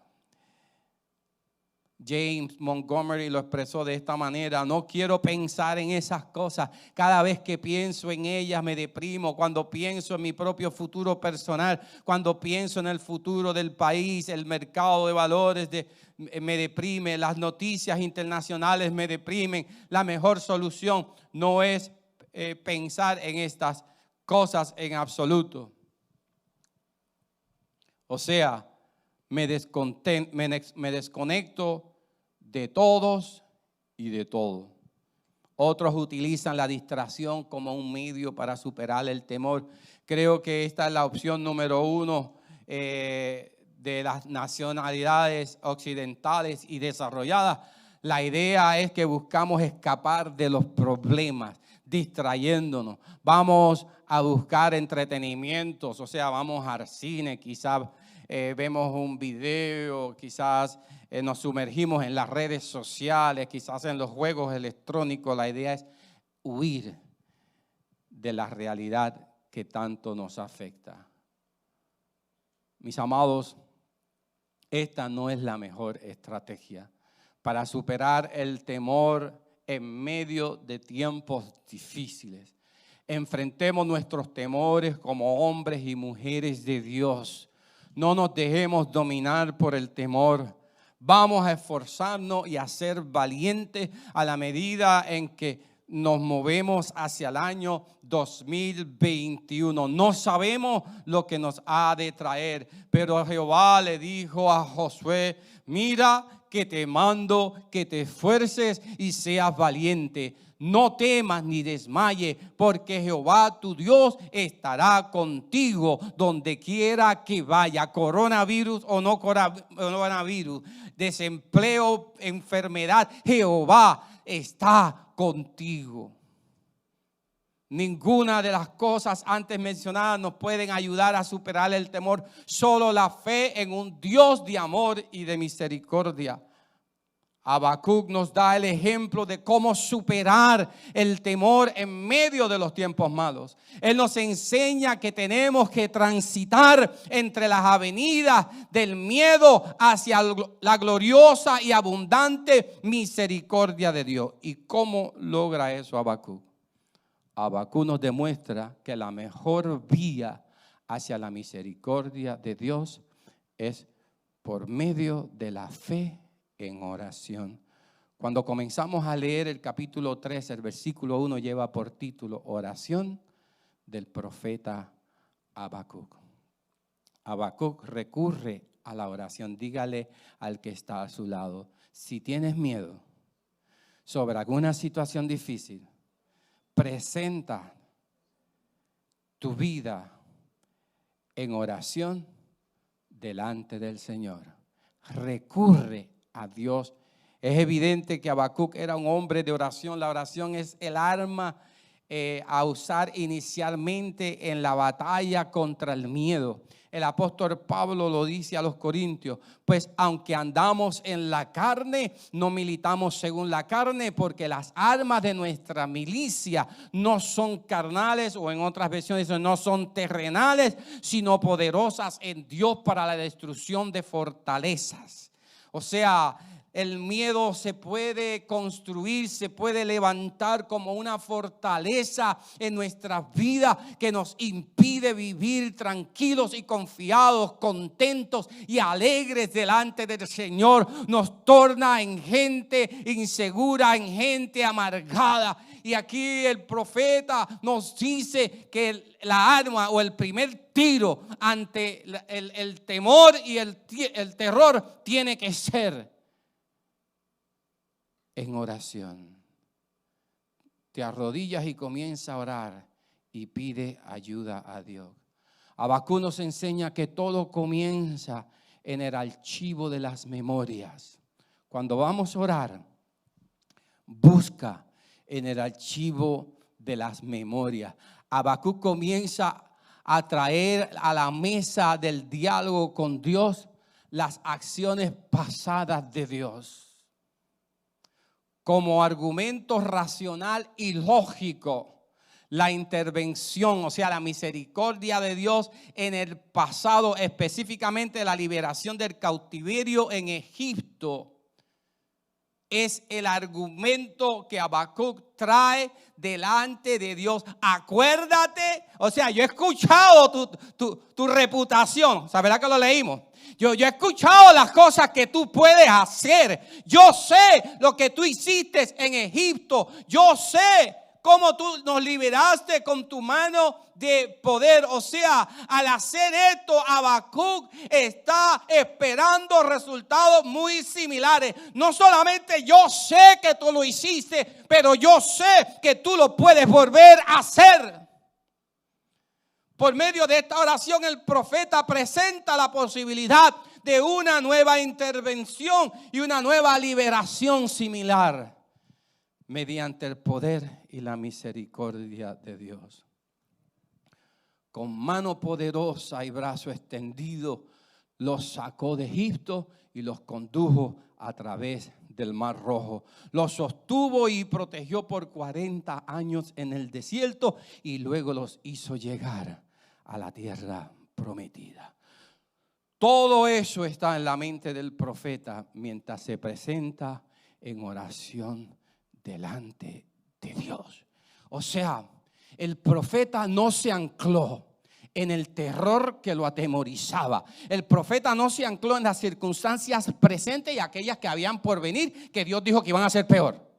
James Montgomery lo expresó de esta manera: no quiero pensar en esas cosas. Cada vez que pienso en ellas me deprimo. Cuando pienso en mi propio futuro personal, cuando pienso en el futuro del país, el mercado de valores me deprime, las noticias internacionales me deprimen. La mejor solución no es pensar en estas cosas en absoluto. O sea, me desconecto de todos y de todo. Otros utilizan la distracción como un medio para superar el temor. Creo que esta es la opción número 1 de las nacionalidades occidentales y desarrolladas. La idea es que buscamos escapar de los problemas, distrayéndonos. Vamos a buscar entretenimientos, o sea, vamos al cine, quizás vemos un video, quizás nos sumergimos en las redes sociales, quizás en los juegos electrónicos. La idea es huir de la realidad que tanto nos afecta. Mis amados, esta no es la mejor estrategia para superar el temor en medio de tiempos difíciles. Enfrentemos nuestros temores como hombres y mujeres de Dios. No nos dejemos dominar por el temor. Vamos a esforzarnos y a ser valientes a la medida en que nos movemos hacia el año 2021. No sabemos lo que nos ha de traer, pero Jehová le dijo a Josué: mira que te mando que te esfuerces y seas valiente. No temas ni desmayes, porque Jehová tu Dios estará contigo donde quiera que vaya. Coronavirus o no coronavirus, desempleo, enfermedad, Jehová está contigo. Ninguna de las cosas antes mencionadas nos pueden ayudar a superar el temor. Solo la fe en un Dios de amor y de misericordia. Habacuc nos da el ejemplo de cómo superar el temor en medio de los tiempos malos. Él nos enseña que tenemos que transitar entre las avenidas del miedo hacia la gloriosa y abundante misericordia de Dios. ¿Y cómo logra eso Habacuc? Habacuc nos demuestra que la mejor vía hacia la misericordia de Dios es por medio de la fe en oración. Cuando comenzamos a leer el capítulo 3, el versículo 1 lleva por título Oración del profeta Habacuc. Habacuc recurre a la oración. Dígale al que está a su lado: si tienes miedo sobre alguna situación difícil, presenta tu vida en oración delante del Señor. Recurre a Dios. Es evidente que Habacuc era un hombre de oración. La oración es el arma a usar inicialmente en la batalla contra el miedo. El apóstol Pablo lo dice a los corintios: pues aunque andamos en la carne, no militamos según la carne, porque las armas de nuestra milicia no son carnales, o en otras versiones no son terrenales, sino poderosas en Dios para la destrucción de fortalezas. O sea, el miedo se puede construir, se puede levantar como una fortaleza en nuestras vidas que nos impide vivir tranquilos y confiados, contentos y alegres delante del Señor. Nos torna en gente insegura, en gente amargada. Y aquí el profeta nos dice que la arma o el primer tiro ante el temor y el terror tiene que ser en oración. Te arrodillas y comienza a orar y pide ayuda a Dios. Habacuc nos enseña que todo comienza en el archivo de las memorias. Cuando vamos a orar, busca en el archivo de las memorias. Habacuc comienza a traer a la mesa del diálogo con Dios las acciones pasadas de Dios como argumento racional y lógico. La intervención, o sea, la misericordia de Dios en el pasado, específicamente la liberación del cautiverio en Egipto, es el argumento que Habacuc trae delante de Dios. Acuérdate, o sea, yo he escuchado tu reputación, ¿sabes verdad que lo leímos? Yo he escuchado las cosas que tú puedes hacer. Yo sé lo que tú hiciste en Egipto. Yo sé cómo tú nos liberaste con tu mano de poder. O sea, al hacer esto, Habacuc está esperando resultados muy similares. No solamente yo sé que tú lo hiciste, pero yo sé que tú lo puedes volver a hacer. Por medio de esta oración, el profeta presenta la posibilidad de una nueva intervención y una nueva liberación similar mediante el poder y la misericordia de Dios. Con mano poderosa y brazo extendido los sacó de Egipto y los condujo a través del Mar Rojo. Los sostuvo y protegió por 40 años en el desierto y luego los hizo llegar a la tierra prometida. Todo eso está en la mente del profeta mientras se presenta en oración delante de Dios. O sea, el profeta no se ancló en el terror que lo atemorizaba. El profeta no se ancló en las circunstancias presentes y aquellas que habían por venir, que Dios dijo que iban a ser peor.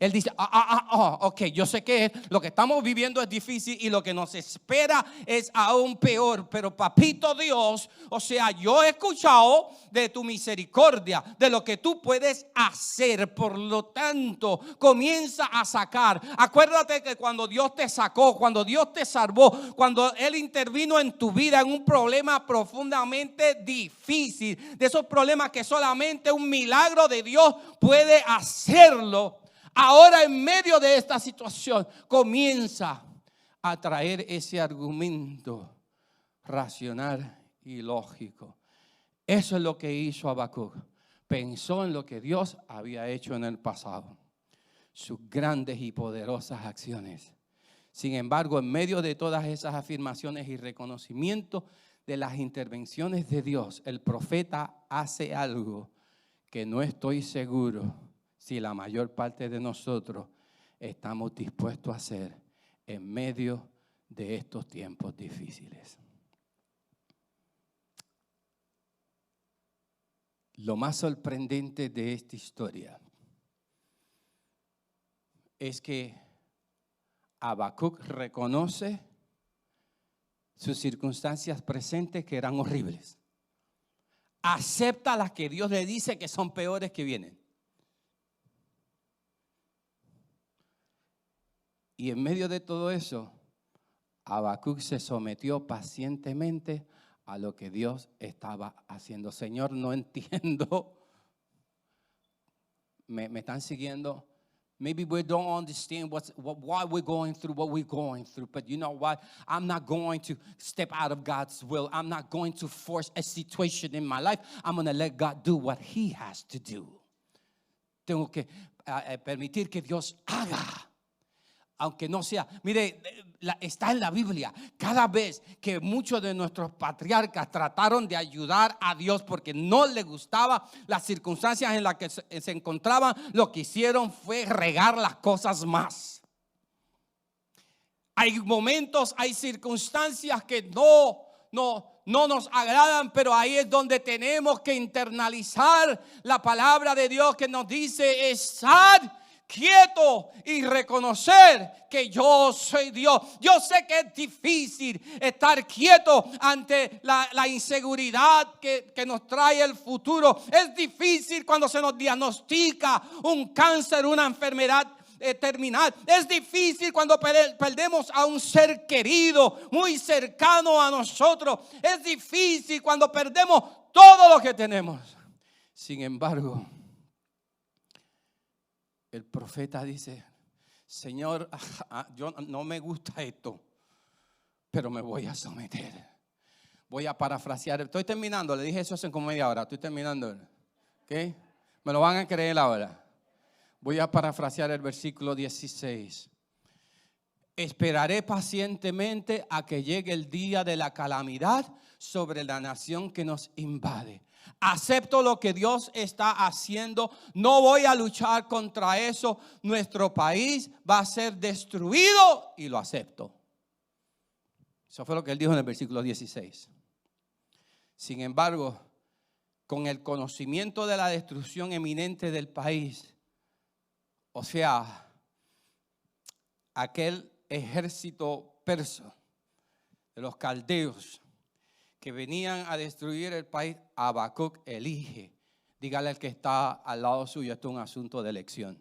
Él dice, ok, yo sé que lo que estamos viviendo es difícil y lo que nos espera es aún peor. Pero papito Dios, o sea, yo he escuchado de tu misericordia, de lo que tú puedes hacer. Por lo tanto, comienza a sacar. Acuérdate que cuando Dios te sacó, cuando Dios te salvó, cuando Él intervino en tu vida en un problema profundamente difícil, de esos problemas que solamente un milagro de Dios puede hacerlo. Ahora, en medio de esta situación, comienza a traer ese argumento racional y lógico. Eso es lo que hizo Habacuc. Pensó en lo que Dios había hecho en el pasado, sus grandes y poderosas acciones. Sin embargo, en medio de todas esas afirmaciones y reconocimiento de las intervenciones de Dios, el profeta hace algo que no estoy seguro si la mayor parte de nosotros estamos dispuestos a hacer en medio de estos tiempos difíciles. Lo más sorprendente de esta historia es que Habacuc reconoce sus circunstancias presentes que eran horribles. Acepta las que Dios le dice que son peores que vienen. Y en medio de todo eso, Habacuc se sometió pacientemente a lo que Dios estaba haciendo. Señor, no entiendo. ¿Me están siguiendo? Maybe we don't understand why we're going through what we're going through. But you know what? I'm not going to step out of God's will. I'm not going to force a situation in my life. I'm going to let God do what He has to do. Tengo que permitir que Dios haga. Aunque no sea, mire, está en la Biblia. Cada vez que muchos de nuestros patriarcas trataron de ayudar a Dios porque no les gustaba las circunstancias en las que se encontraban, lo que hicieron fue regar las cosas más. Hay momentos, hay circunstancias que no nos agradan, pero ahí es donde tenemos que internalizar la palabra de Dios que nos dice: estad quieto y reconocer que yo soy Dios. Yo sé que es difícil estar quieto ante la inseguridad que nos trae el futuro. Es difícil cuando se nos diagnostica un cáncer, una enfermedad terminal. Es difícil cuando perdemos a un ser querido muy cercano a nosotros. Es difícil cuando perdemos todo lo que tenemos. Sin embargo, el profeta dice: Señor, yo no me gusta esto, pero me voy a someter. Voy a parafrasear. Estoy terminando, le dije eso hace como media hora. Estoy terminando. ¿Okay? Me lo van a creer ahora. Voy a parafrasear el versículo 16. Esperaré pacientemente a que llegue el día de la calamidad sobre la nación que nos invade. Acepto lo que Dios está haciendo. No voy a luchar contra eso. Nuestro país va a ser destruido y lo acepto. Eso fue lo que él dijo en el versículo 16. Sin embargo, con el conocimiento de la destrucción eminente del país, o sea, aquel ejército persa de los caldeos que venían a destruir el país, Habacuc elige. Dígale al que está al lado suyo, esto es un asunto de elección.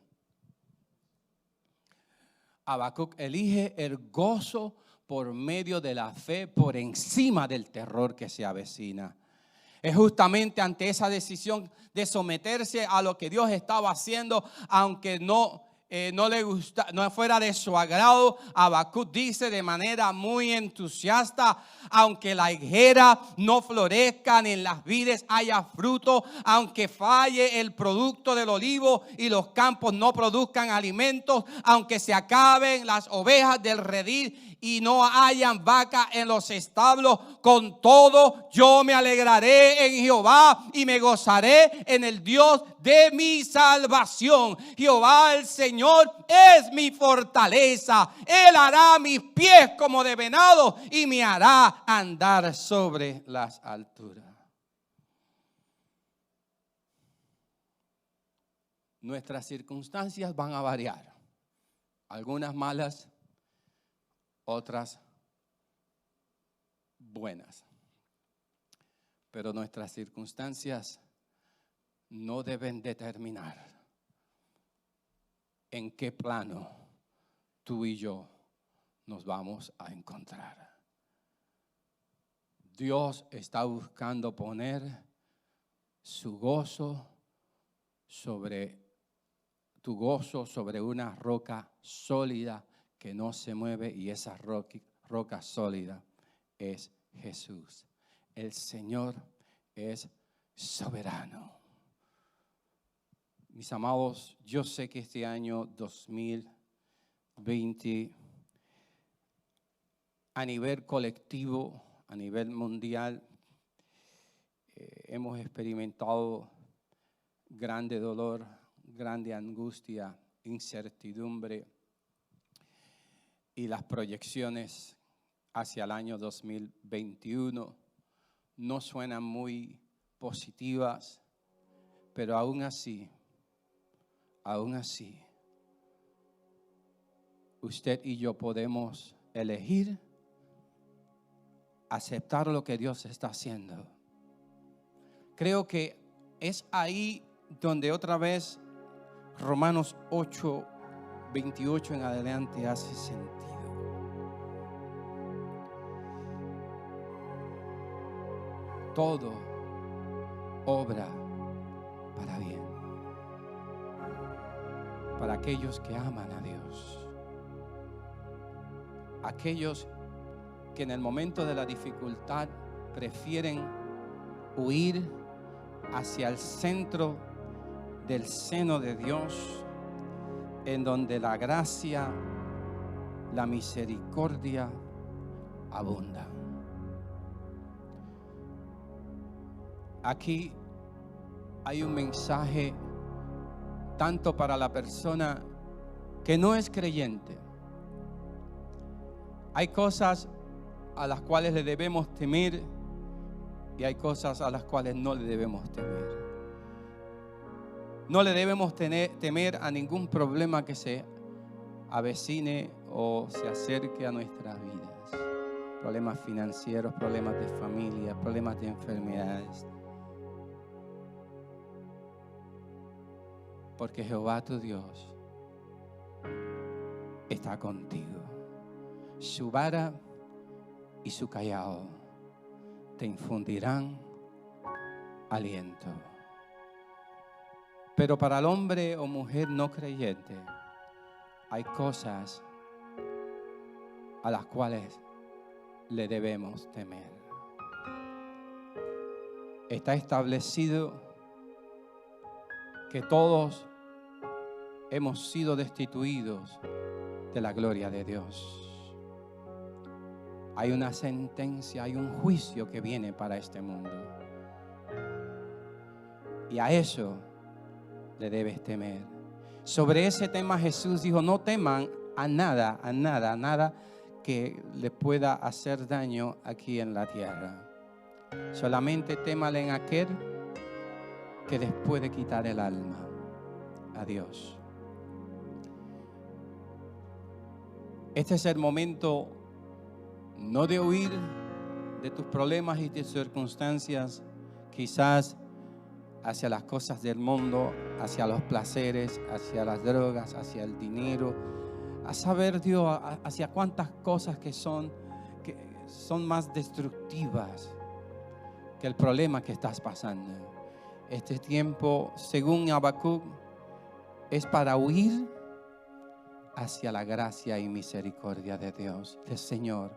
Habacuc elige el gozo por medio de la fe por encima del terror que se avecina. Es justamente ante esa decisión de someterse a lo que Dios estaba haciendo, aunque no le gusta, no fuera de su agrado. Habacuc dice de manera muy entusiasta: aunque la higuera no florezca ni en las vides haya fruto, aunque falle el producto del olivo y los campos no produzcan alimentos, aunque se acaben las ovejas del redil y no hayan vacas en los establos, con todo yo me alegraré en Jehová y me gozaré en el Dios de mi salvación. Jehová el Señor es mi fortaleza. Él hará mis pies como de venado y me hará andar sobre las alturas. Nuestras circunstancias van a variar. Algunas malas, otras buenas. Pero nuestras circunstancias no deben determinar en qué plano tú y yo nos vamos a encontrar. Dios está buscando poner su gozo sobre tu gozo sobre una roca sólida que no se mueve, y esa roca sólida es Jesús. El Señor es soberano. Mis amados, yo sé que este año 2020, a nivel colectivo, a nivel mundial, hemos experimentado grande dolor, grande angustia, incertidumbre, y las proyecciones hacia el año 2021 no suenan muy positivas, pero aún así, usted y yo podemos elegir aceptar lo que Dios está haciendo. Creo que es ahí donde otra vez Romanos 8:28 en adelante hace sentido. Todo obra para bien, para aquellos que aman a Dios, aquellos que en el momento de la dificultad prefieren huir hacia el centro del seno de Dios, en donde la gracia, la misericordia abundan. Aquí hay un mensaje tanto para la persona que no es creyente. Hay cosas a las cuales le debemos temer y hay cosas a las cuales no le debemos temer. No le debemos temer a ningún problema que se avecine o se acerque a nuestras vidas. Problemas financieros, problemas de familia, problemas de enfermedades. Porque Jehová tu Dios está contigo. Su vara y su cayado te infundirán aliento. Pero para el hombre o mujer no creyente, hay cosas a las cuales le debemos temer. Está establecido que todos hemos sido destituidos de la gloria de Dios. Hay una sentencia, hay un juicio que viene para este mundo. Y a eso le debes temer. Sobre ese tema Jesús dijo: no teman a nada que le pueda hacer daño aquí en la tierra. Solamente témale en aquel que les puede quitar el alma, a Dios. Este es el momento no de huir de tus problemas y tus circunstancias, quizás hacia las cosas del mundo, hacia los placeres, hacia las drogas, hacia el dinero, a saber Dios hacia cuántas cosas que son más destructivas. que el problema que estás pasando. Este tiempo, según Habacuc, es para huir hacia la gracia y misericordia de Dios, del Señor.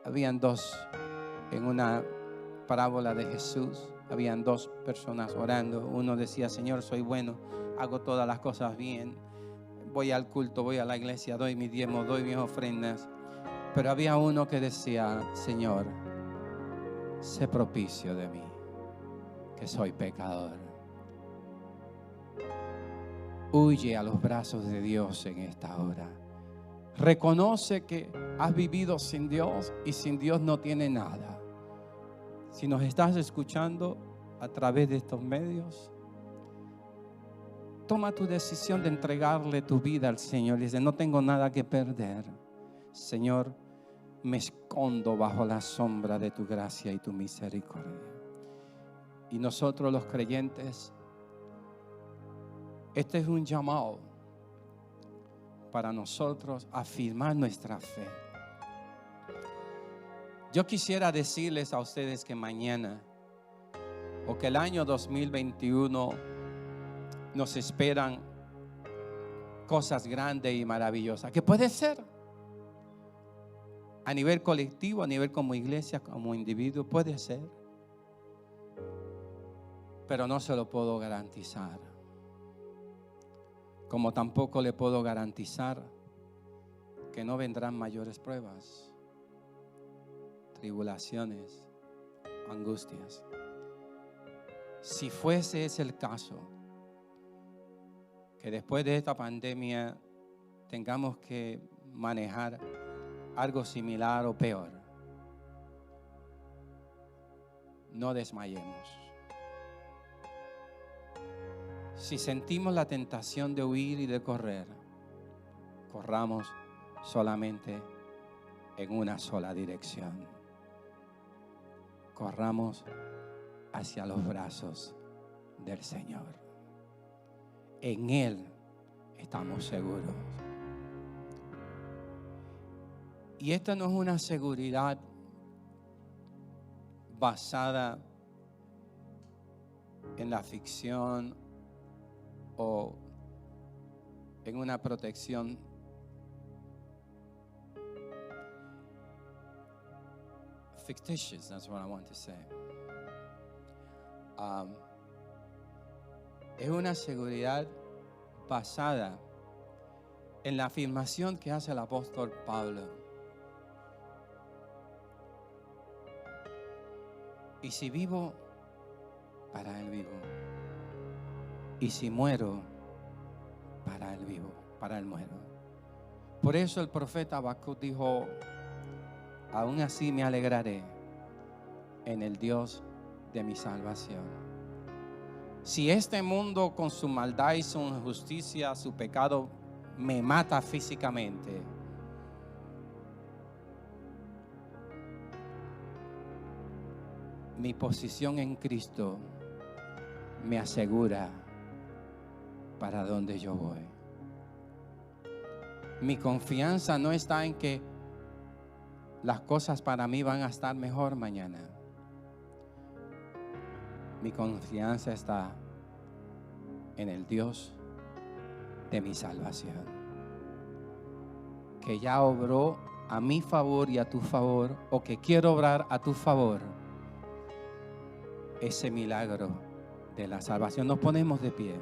Habían dos, en una parábola de Jesús, habían dos personas orando. Uno decía: Señor, soy bueno, hago todas las cosas bien, voy al culto, voy a la iglesia, doy mi diezmo, doy mis ofrendas. Pero había uno que decía: Señor, sé propicio de mí, que soy pecador. Huye a los brazos de Dios en esta hora. Reconoce que has vivido sin Dios y sin Dios no tiene nada. Si nos estás escuchando a través de estos medios, toma tu decisión de entregarle tu vida al Señor. Dice: no tengo nada que perder. Señor, me escondo bajo la sombra de tu gracia y tu misericordia. Y nosotros los creyentes, este es un llamado para nosotros a afirmar nuestra fe. Yo quisiera decirles a ustedes que mañana o que el año 2021 nos esperan cosas grandes y maravillosas, que puede ser a nivel colectivo, a nivel como iglesia, como individuo, puede ser, pero no se lo puedo garantizar. Como tampoco le puedo garantizar que no vendrán mayores pruebas, tribulaciones, angustias. Si fuese ese el caso, que después de esta pandemia tengamos que manejar algo similar o peor, no desmayemos. Si sentimos la tentación de huir y de correr, corramos solamente en una sola dirección. Corramos hacia los brazos del Señor. En Él estamos seguros. Y esta no es una seguridad basada en la ficción o en una protección fictitious. That's what I want to say. Es una seguridad basada en la afirmación que hace el apóstol Pablo. Y si vivo, para Él vivo. Y si muero, para Él vivo, para Él muero. Por eso el profeta Habacuc dijo: aún así me alegraré en el Dios de mi salvación. Si este mundo con su maldad y su injusticia, su pecado, me mata físicamente, mi posición en Cristo me asegura para dónde yo voy. Mi confianza no está en que las cosas para mí van a estar mejor mañana. Mi confianza está en el Dios de mi salvación, que ya obró a mi favor y a tu favor, o que quiere obrar a tu favor ese milagro de la salvación. Nos ponemos de pie.